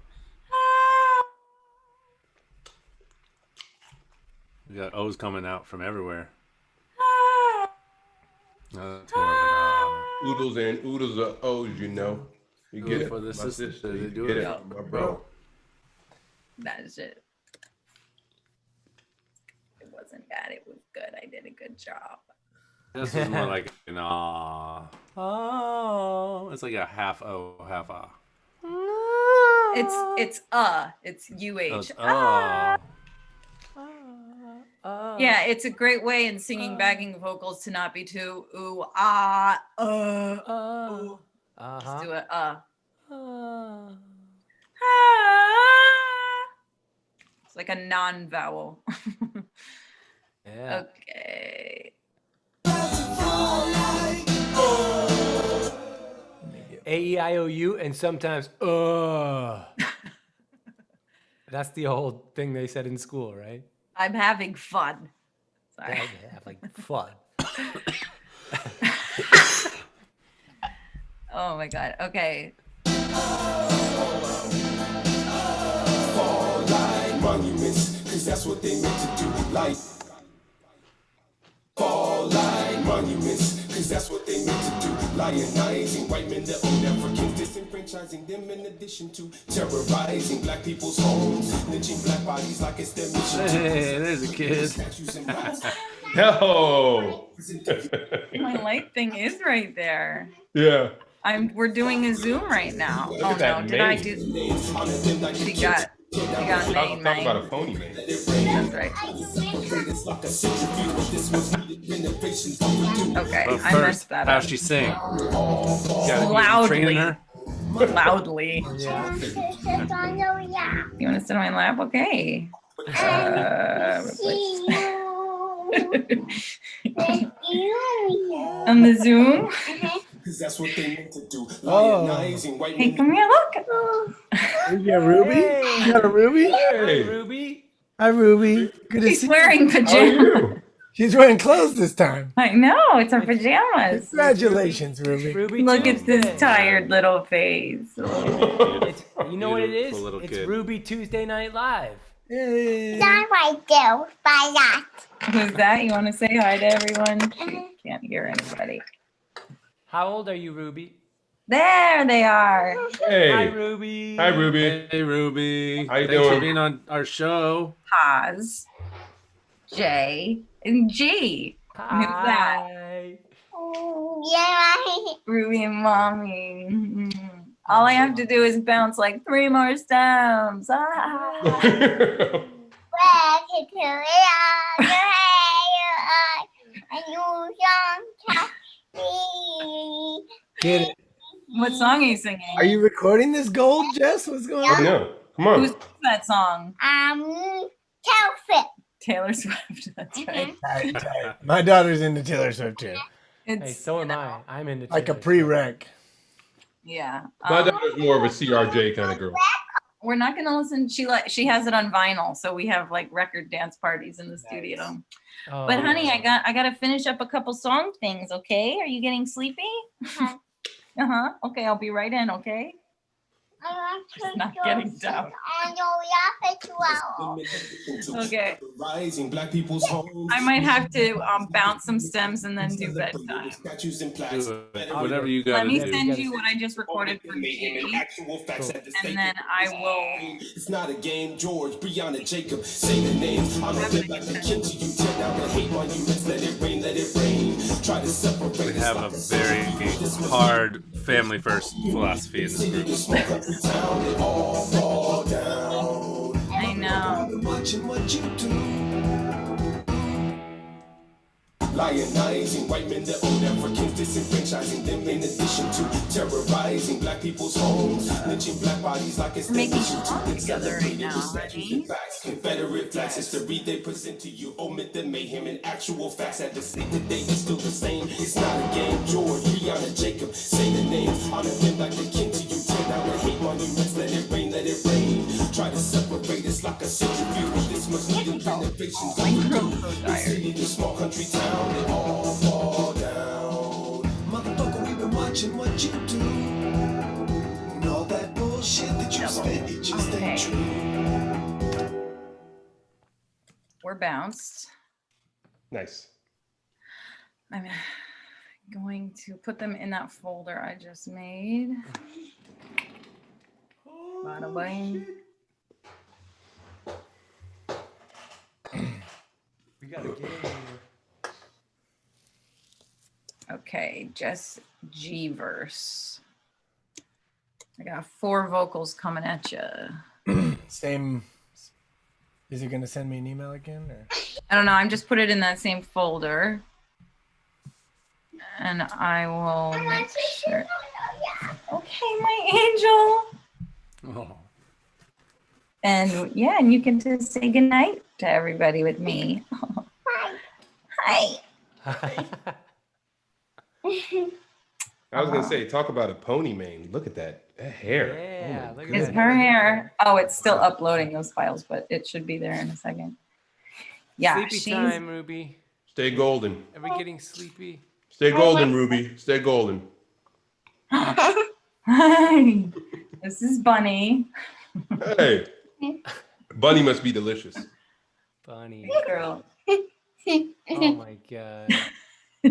We got O's coming out from everywhere. That's more of an Oodles and oodles are O's, you know. You get it for the my sister. sister. They You do get it. it, my bro. That is it. It wasn't bad. It was good. I did a good job. This is more like an ah. Oh. It's like a half O, half ah. It's UH. Oh, it's ah. Yeah, it's a great way in singing backing vocals to not be too ooh ah Just do it It's like a non-vowel. Yeah. Okay. A-E-I-O-U and sometimes That's the old thing they said in school, right? I'm having fun. Sorry. Yeah, like fun. Oh my god. Okay. Fall like monuments, cause that's what they meant to do. Like fall like monuments, cause that's what they meant to do. Lionizing white men that own Africans, disenfranchising them in addition to terrorizing black people's homes, lynching black bodies like it's their mission to. Hey, there's a kid. Statues and plaques. No. My light thing is right there. Yeah. We're doing a Zoom right now. Look Oh at that no, did I mane. do? He got Talk main. about a pony man. That's right. Okay, But I first, messed that how up. she sing? Loudly. Training her? Loudly. Yeah. You want to sit on my lap? Okay. On the Zoom. Cause that's what they meant to do. Oh. Lionizing white Hey, men. come here. Look. You got Ruby? You got a Ruby? Hey. Ruby. Hi, Ruby. Good to She's see wearing How are pajamas. you? She's wearing clothes this time. I know. It's her pajamas. Congratulations, Ruby. Ruby. Look at Tuesday. this tired little face. It's, you know what it is? Beautiful little It's kid. Ruby Tuesday Night Live. Yay. Who's that? You want to say hi to everyone? She can't hear anybody. How old are you, Ruby? There they are. Hi, Hey. Ruby. Hi, Ruby. Hey, Ruby. How you Thanks for doing? being on our show. Paz, J, and G. Who's that? Hi. Ruby and Mommy. Mhm. All I have to do is bounce like 3 more stems. Ah. Get it. What song are you singing? Are you recording this gold, Jess? What's going on? No. Come on. Who's that song? Taylor Swift. That's right. Tight, tight. My daughter's into Taylor Swift too. Hey, It's so am I. I'm into Like a Taylor prereq. yeah. My daughter's more of a CRJ kind of girl. We're not gonna listen. She has it on vinyl, so we have like record dance parties in the studio. Oh, But honey, I gotta finish up a couple song things. Okay, are you getting sleepy? Uh-huh. Okay, I'll be right in. Okay. She's not getting down. Okay. Rising black people's homes. I might have to bounce some stems and then do bedtime. Statues and plaques. Do it. Whatever you Let gotta me do. send you what I just recorded for Mayhem and G, actual facts at the stake. and then I will. It's not a game, George, Brianna, Jacob, say the names. I'm a bit like the kin to you, tear down the hate monuments, let it rain, let it rain. Try to separate We us have like a very hard family first philosophy in this group. small country town, it all fall down. I know. Watching what you do. Lionizing white men that own Africans, disenfranchising them in addition to terrorizing black people's homes, lynching black bodies like it's We're making mission a song together right now, statues honey. and facts, Confederate flags, history they present to you, omit the mayhem and actual facts at the stake today is still the same. It's not a game, George, Brianna, Jacob, say the names, honor them like the kin to you, tear down the hate monuments, let it rain, let it rain. Try to separate us like a centrifuge, this much needed renovations. City to small country town, it all fall down. Motherfucker, we've been watching what you do. And all that bullshit that you spit, it just Okay. ain't true. We're bounced. Nice. I'm going to put them in that folder I just made. Bada bing. We gotta get in here. Okay, just G verse. I got 4 vocals coming at you. Same. Is it gonna send me an email again? Or? I don't know. I'm just put it in that same folder, and I will make sure. Okay, my angel. Oh. And yeah, and you can just say goodnight to everybody with me. Hi. I was gonna say, talk about a pony mane. Look at that hair. Yeah, Oh my look at Is that. her hair? Oh, it's still uploading those files, but it should be there in a second. Yeah, Sleepy she's time, Ruby. Stay golden. Are we getting sleepy? Stay golden, Ruby. Stay golden. Hi, this is Bunny. Hey. Bunny must be delicious. Bunny. Girl. Oh my god.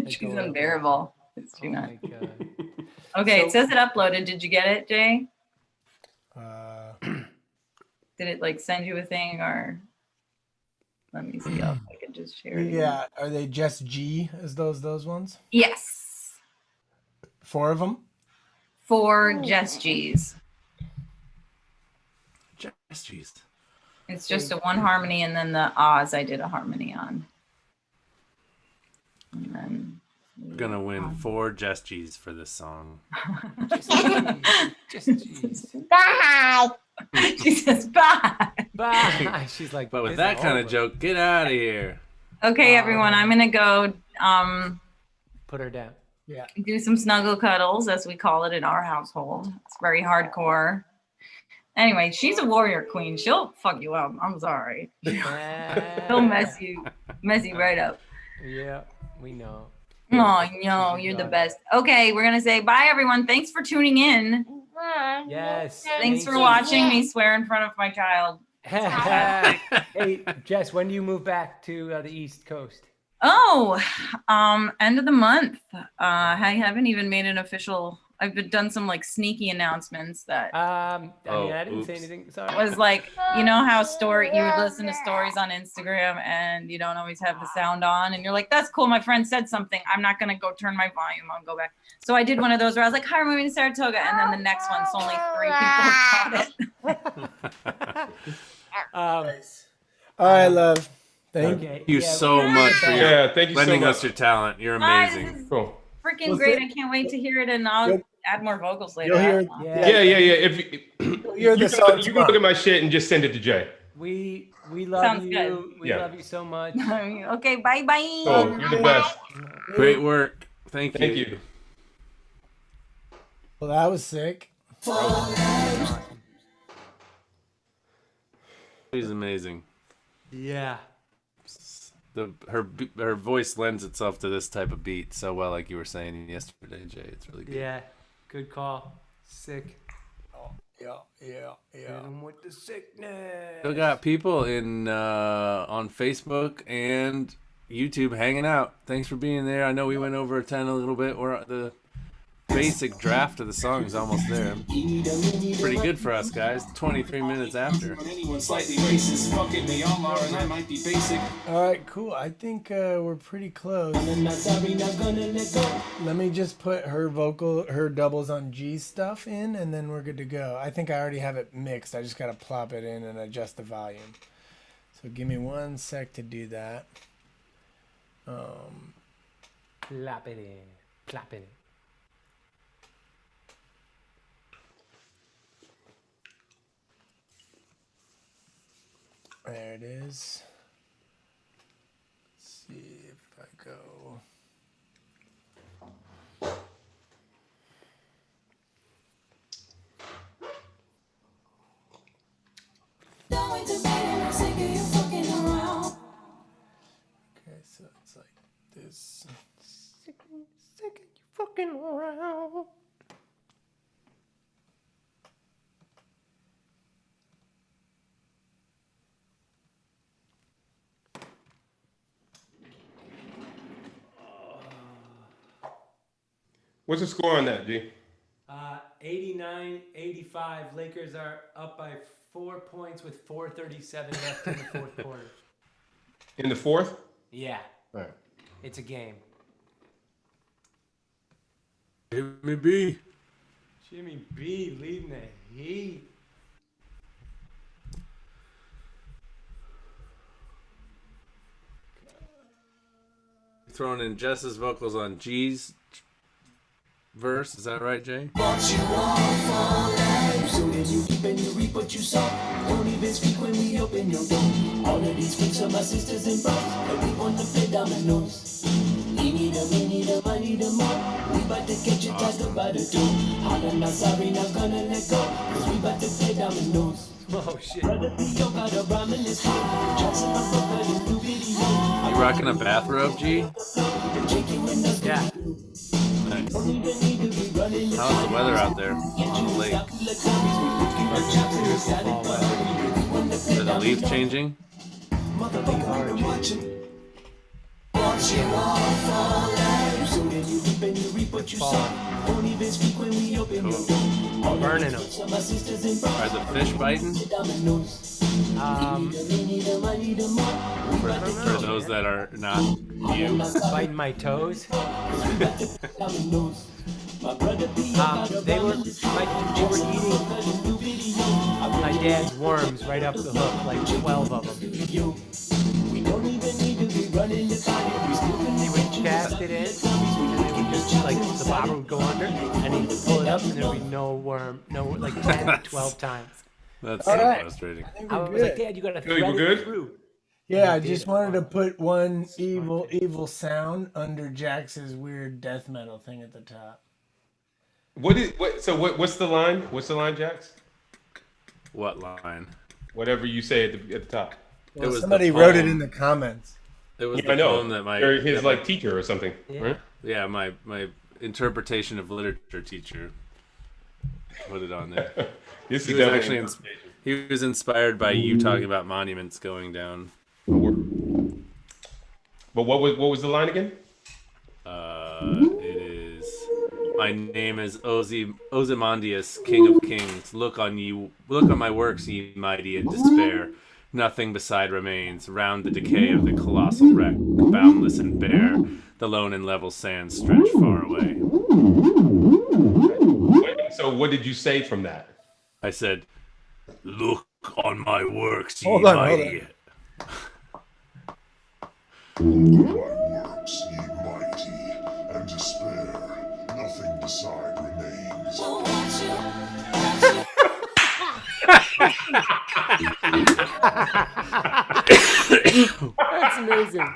She's unbearable. Is she Oh not? my god. Okay, So- it says it uploaded. Did you get it, Jay? Did it like send you a thing or? Let me see if I could just share it. Yeah, are they just G as those ones? Yes. 4 of them? 4 Just G's. Just jeez. It's just a 1 harmony and then the Oz I did a harmony on. And then We're gonna win 4 Just G's for this song. Just jeez. Bye. she says bye. Bye. She's like, But with "It's that kind of over." joke, get out of here. Okay, everyone, I'm gonna go Put her down. do some snuggle cuddles, as we call it in our household. It's very hardcore. Anyway, she's a warrior queen. She'll fuck you up. I'm sorry. She'll mess you right up. Yeah, we know. Oh, no, you're the best. Okay, we're gonna say bye, everyone. Thanks for tuning in. Yes. Thanks for you. watching me swear in front of my child. Hey, Jess, when do you move back to the East Coast? Oh, end of the month. I haven't even made an official. I've done some like sneaky announcements that I mean, I didn't say oops. anything. Sorry. was like, you know how you would listen to stories on Instagram and you don't always have the sound on and you're like, that's cool. My friend said something. I'm not going to go turn my volume on, go back. So I did one of those where I was like, hi, we're moving to Saratoga. And then the next one, so only 3 people caught it. All right, love. Thank you. Thank you so much for Yeah, thank you so lending much. us your talent. You're Bye, amazing. this is Cool. freaking Well, great. I can't wait to hear it and I'll You'll- add more vocals later. You'll hear, Yeah. Yeah. If you, You're the you song can look at my shit and just send it to Jay. We love Sounds you. good. We Yeah. love you so much. Okay, bye. Oh, you're the best. Great work. Thank you. Thank you. Well, that was sick. She's amazing. Yeah. Her voice lends itself to this type of beat so well, like you were saying yesterday, Jay. It's really good. Yeah. Good call. Sick. Yeah. Hit 'em with the sickness. Still got people in on Facebook and YouTube hanging out. Thanks for being there. I know we went over 10 a little bit. We're the basic draft of the song is almost there. Pretty good for us, guys. 23 minutes after. Anyone slightly racist, fuck it, they all are, and I might be basic. All right, cool. I think we're pretty close. Let me just put her doubles on G stuff in, and then we're good to go. I think I already have it mixed. I just got to plop it in and adjust the volume. So give me 1 sec to do that. Clap it in. Clap it in. There it is. Let's see if I go. Okay, so it's like this. Sick of you fucking around. What's the score on that, G? 89-85. Lakers are up by 4 points with 4:37 left in the fourth quarter. In the fourth? Yeah, All right. it's a game. Jimmy B. Jimmy B leading the Heat. Throwing in Jess's vocals on G's verse. Is that right, Jay? Bought you all for life, so that you keep and you reap what you sow. Don't even speak when we open your door. All of these freaks are my sisters and bros, and we want to play dominoes. Any Oh shit. You rocking a bathrobe, G? Yeah. Nice. How's the weather out there on the lake? Fall weather. Are the leaves changing? The leaves are changing. Falling. Burning them. Are the fish biting? For those that are not you. Biting my toes. They were eating my dad's worms right up the hook, like 12 of them. They would cast it in, and they would just, like, the bobber would go under, and he'd pull it up, and there would be no worm, like 10, 12 times. That's All so right. frustrating. I was like, Dad, you gotta thread we're it good? through. Yeah, I just wanted to put one evil sound under Jax's weird death metal thing at the top. What's the line? What's the line, Jax? What line? Whatever you say at the top. Well, It was somebody the wrote it poem. in the comments. It was I the know. poem that my Or his that my- like teacher or something, right? yeah my interpretation of literature teacher put it on there. This He is was definitely actually he was inspired by you talking about monuments going down. But what was the line again? It is, my name is Ozymandias, King of Kings. Look on my works, ye mighty, in despair. Nothing beside remains. Round the decay of the colossal wreck, boundless and bare, the lone and level sands stretch far away. So what did you say from that? I said, look on my works, ye Hold on, mighty. My works, ye mighty, and despair, nothing beside remains. That's amazing.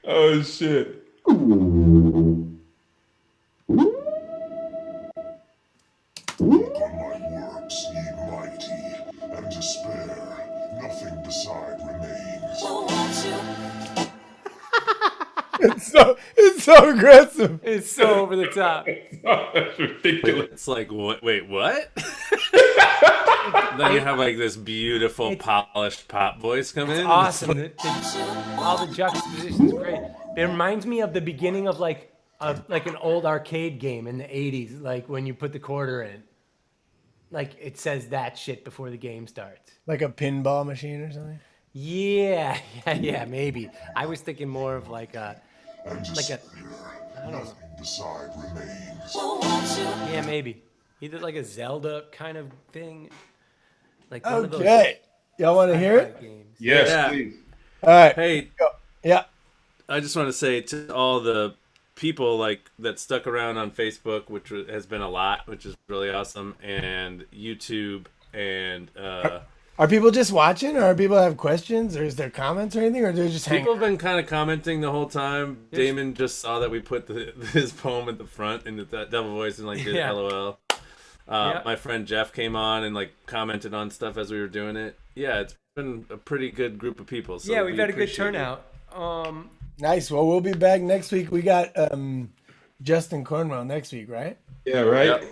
Oh shit. Look on my works, ye mighty, and despair, nothing beside remains. It's so aggressive. It's so over the top. That's ridiculous. It's like, what? Wait, what? Then you have like this beautiful polished pop voice come in. Awesome. All the juxtaposition's great. It reminds me of the beginning of like an old arcade game in the 80s, like when you put the quarter in. Like it says that shit before the game starts. Like a pinball machine or something? Yeah, maybe. I was thinking more of like a And despair, nothing beside remains. yeah, maybe. Either like a Zelda kind of thing. Like one of those Okay. Y'all want to hear it? games. Yes, Yeah. please. All right. Hey, Yeah. I just want to say to all the people like that stuck around on Facebook, which has been a lot, which is really awesome, and YouTube, and Are people just watching, or are people have questions, or is there comments or anything, or they're just hanging? people have been kind of commenting the whole time. Damon just saw that we put his poem at the front in the double voice and like did Yeah. LOL. Yeah. My friend Jeff came on and like commented on stuff as we were doing it. Yeah, it's been a pretty good group of people. So Yeah, we've we had a good appreciate it. turnout. Nice. Well, we'll be back next week. We got Justin Cornwell next week, right? Yeah, right. Yep.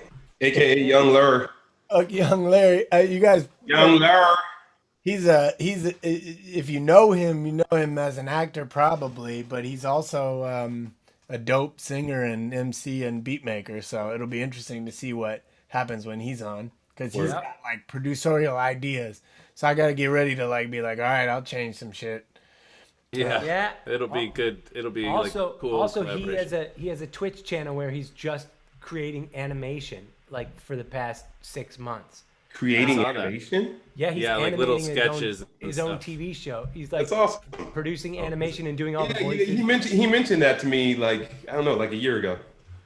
AKA Young Lur. Young Larry. You guys. Young Lur. He's if you know him as an actor probably, but he's also a dope singer and MC and beat maker. So it'll be interesting to see what happens when he's on, because he's got like producerial ideas. So I got to get ready to like be like, all right, I'll change some shit. Yeah, Yeah. it'll be good. It'll be Also, like cool. also collaboration. he has a Twitch channel where he's just creating animation like for the past 6 months. Creating I saw that. animation? Yeah, he's Yeah, like animating little his sketches own, and his own stuff. TV show. He's like That's awesome. producing animation and doing all the Yeah, voices. he mentioned that to me like I don't know, like a year ago.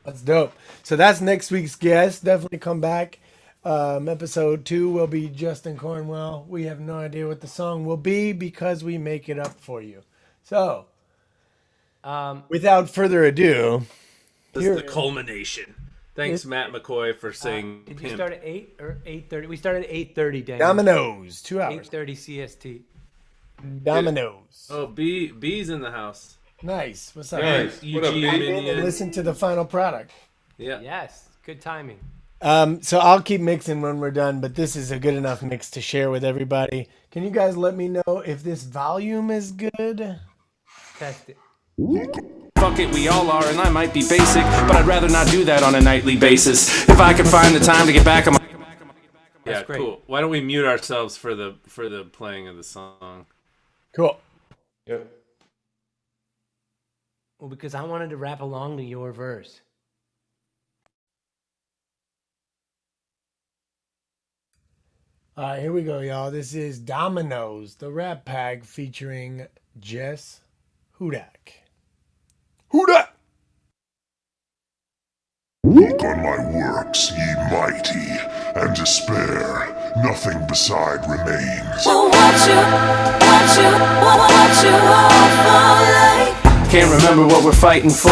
That's dope. So that's next week's guest. Definitely come back. Episode 2 will be Justin Cornwell. We have no idea what the song will be because we make it up for you. So, without further ado, This is the culmination. Thanks, Matt McCoy, for saying. Did you start at 8 or 8:30? We started at 8:30, Dan. Dominoes, 2 hours. 8:30 CST. Dominoes. Oh, B's in the house. Nice. What's up? Nice. What up, Eugene baby? Minion. Listen to the final product. Yeah. Yes, good timing. So I'll keep mixing when we're done, but this is a good enough mix to share with everybody. Can you guys let me know if this volume is good? Test it. Fuck it, we all are, and I might be basic, but I'd rather not do that on a nightly basis. If I could find the time to get back on my... Yeah, great. cool. Why don't we mute ourselves for the playing of the song? Cool. Yep. Well, because I wanted to rap along to your verse. All right, here we go, y'all. This is Dominoes, the rap pack featuring Jess Hudak. Hudak! Look on my works, ye mighty, and despair. Nothing beside remains. Watch you all fall like. Can't remember what we're fighting for.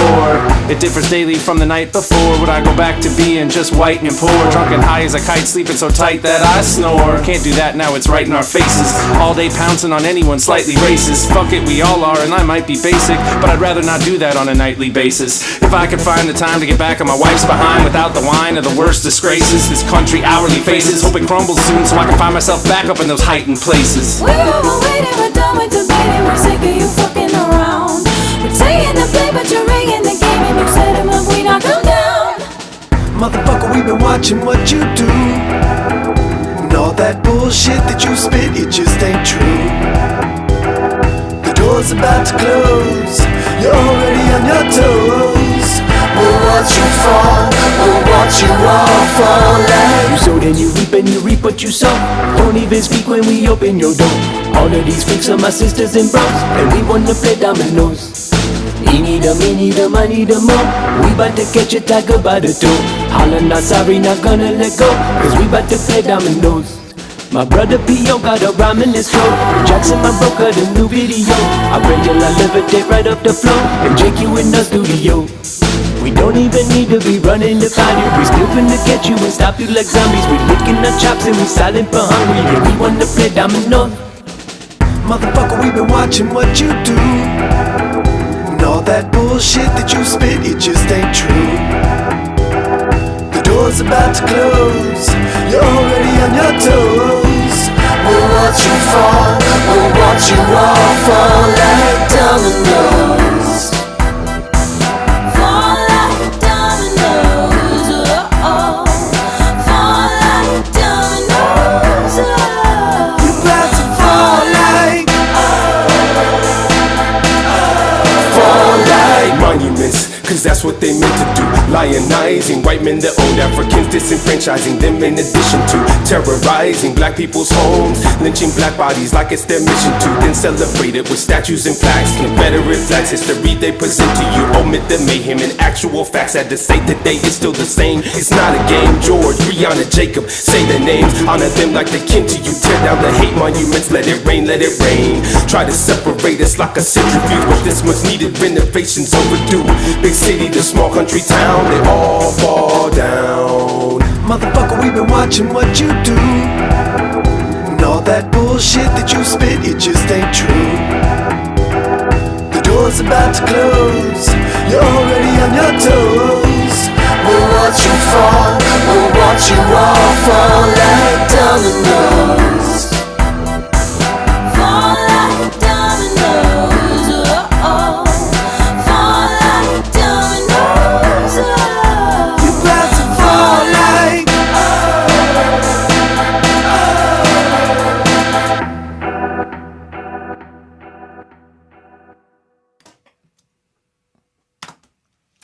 It differs daily from the night before. Would I go back to being just white and poor? Drunk and high as a kite, sleeping so tight that I snore. Can't do that now, it's right in our faces. All day pouncing on anyone slightly racist. Fuck it, we all are, and I might be basic, but I'd rather not do that on a nightly basis. If I could find the time to get back on my wife's behind without the wine of the worst disgraces this country hourly faces. Hope it crumbles soon so I can find myself back up in those heightened places. We're overweighted, we're done with debating, we're sick of you fucking around. We're taking the play, but you're rigging the game, and you set him up, we knock him down. Motherfucker, we've been watching what you do. And all that bullshit that you spit, it just ain't true. The door's about to close, you're already on your toes. We'll watch you fall, we'll watch you all fall like. You sow then you reap and you reap what you sow. Don't even speak when we open your door. All of these freaks are my sisters and bros, and we wanna play dominoes. He need them, I need them more. We bout to catch a tiger by the toe. Holla not sorry, not gonna let go, cause we bout to play dominoes. My brother P.O. got a rhyme in his throat. Jackson, my broker, the new video. I pray till I levitate right off the floor and Jake you in the studio. We don't even need to be running to find you. We still finna catch you and stop you like zombies. We licking our chops and we silent but hungry. Yeah, we wanna play dominoes. Motherfucker, we've been watching what you do. And all that bullshit that you spit, it just ain't true. The door's about to close, you're already on your toes. We'll watch you fall, we'll watch you all fall like dominoes. Fall like dominoes, oh, oh. Fall like dominoes, oh. You're about to fall like monuments, cause that's what they meant to do. Lionizing white men that owned Africans, disenfranchising them in addition to terrorizing black people's homes, lynching black bodies like it's their mission to then celebrate it with statues and plaques. Confederate flags, history they present to you, omit the mayhem and actual facts. Had to say today is still the same. It's not a game. George, Breonna, Jacob, say their names, honor them like they kin to you. Tear down the hate monuments, let it rain, let it rain. Try to separate us like a centrifuge, but this much needed renovations overdue. Big city to small country town, they all fall down. Motherfucker, we've been watching what you do. And all that bullshit that you spit, it just ain't true. The door's about to close, you're already on your toes. We'll watch you fall, we'll watch you all fall like dominoes. Fall like dominoes, oh, oh. Fall like dominoes, oh. You're about to fall like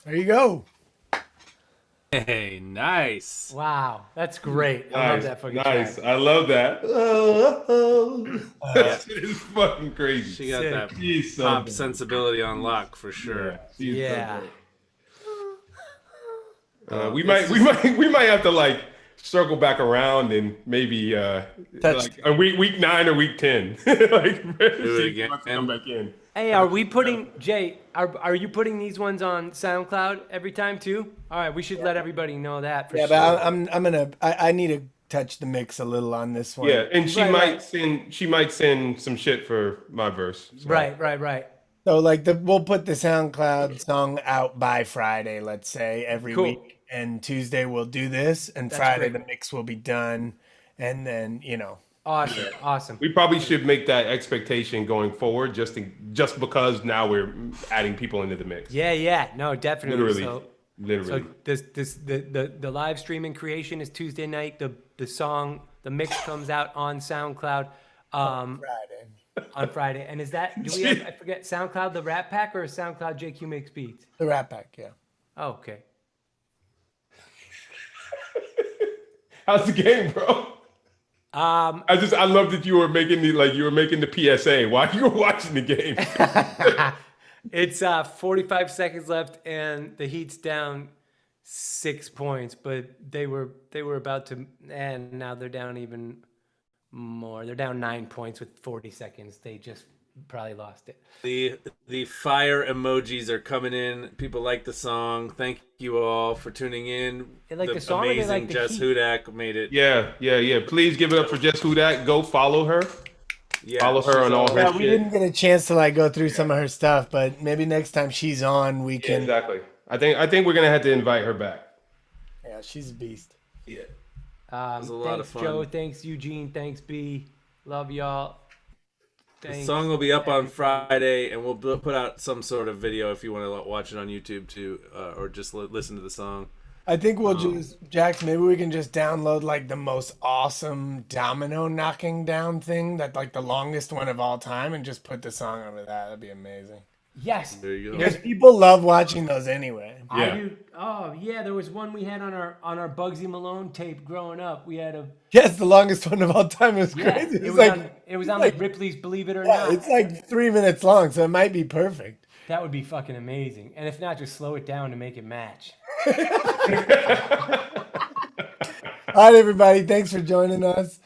There you go. Hey, nice. Wow, that's great. I love that fucking Nice. track. I love that. That shit is fucking crazy. She got Sick. that She's so pop good. sensibility on lock for sure. She's so Yeah. good. We might have to like circle back around and maybe Touch- like a week 9 or week 10. Like Do it see if he again. wants to come back in. Hey, are we putting Jay? Are you putting these ones on SoundCloud every time too? All right, we should let everybody know that for Yeah, sure. but I'm gonna. I need to touch the mix a little on this one. Yeah, and she Right, might send some shit for my verse. So. Right. So like we'll put the SoundCloud song out by Friday, let's say, every Cool. week, and Tuesday we'll do this, and That's Friday great. the mix will be done, and then Awesome. We probably should make that expectation going forward, just because now we're adding people into the mix. Yeah. No, definitely. Literally, literally. So the live streaming creation is Tuesday night. The mix comes out on SoundCloud Friday. on Friday. And is that do we have I forget SoundCloud the Rat Pack or SoundCloud JQ Makes Beats? The Rat Pack, yeah. Oh, okay. How's the game, bro? I love that you were making the PSA while you were watching the game. It's 45 seconds left and the Heat's down 6 points, but they were about to, and now they're down even more. They're down 9 points with 40 seconds. They just probably lost it. The fire emojis are coming in. People like the song. Thank you all for tuning in. They like the song or they amazing like the Jess heat? Hudak made it. Yeah. Please give it up for Jess Hudak. Go follow her. Yeah, Follow her she's on all her Yeah, shit. we didn't get a chance to like go through some of her stuff, but maybe next time she's on, we Yeah, can. exactly. I think we're gonna have to invite her back. Yeah, she's a beast. Yeah. was a lot of Thanks, fun. Joe. Thanks, Eugene. Thanks, B. Love y'all. The Thanks. song will be up on Friday, and we'll put out some sort of video if you want to watch it on YouTube too, or just listen to the song. I think we'll just, Jax, maybe we can just download like the most awesome domino knocking down thing, that like the longest one of all time, and just put the song over that. That'd be amazing. Yes. There you go. Because people love watching those anyway. I Yeah. do. Oh yeah, there was one we had on our Bugsy Malone tape growing up. We had a Yes, the longest one of all time is yeah. crazy. It It's was like, on, it was on like- like Ripley's Believe It or yeah, Not. it's like 3 minutes long, so it might be perfect. That would be fucking amazing. And if not, just slow it down to make it match. All right, everybody. Thanks for joining us.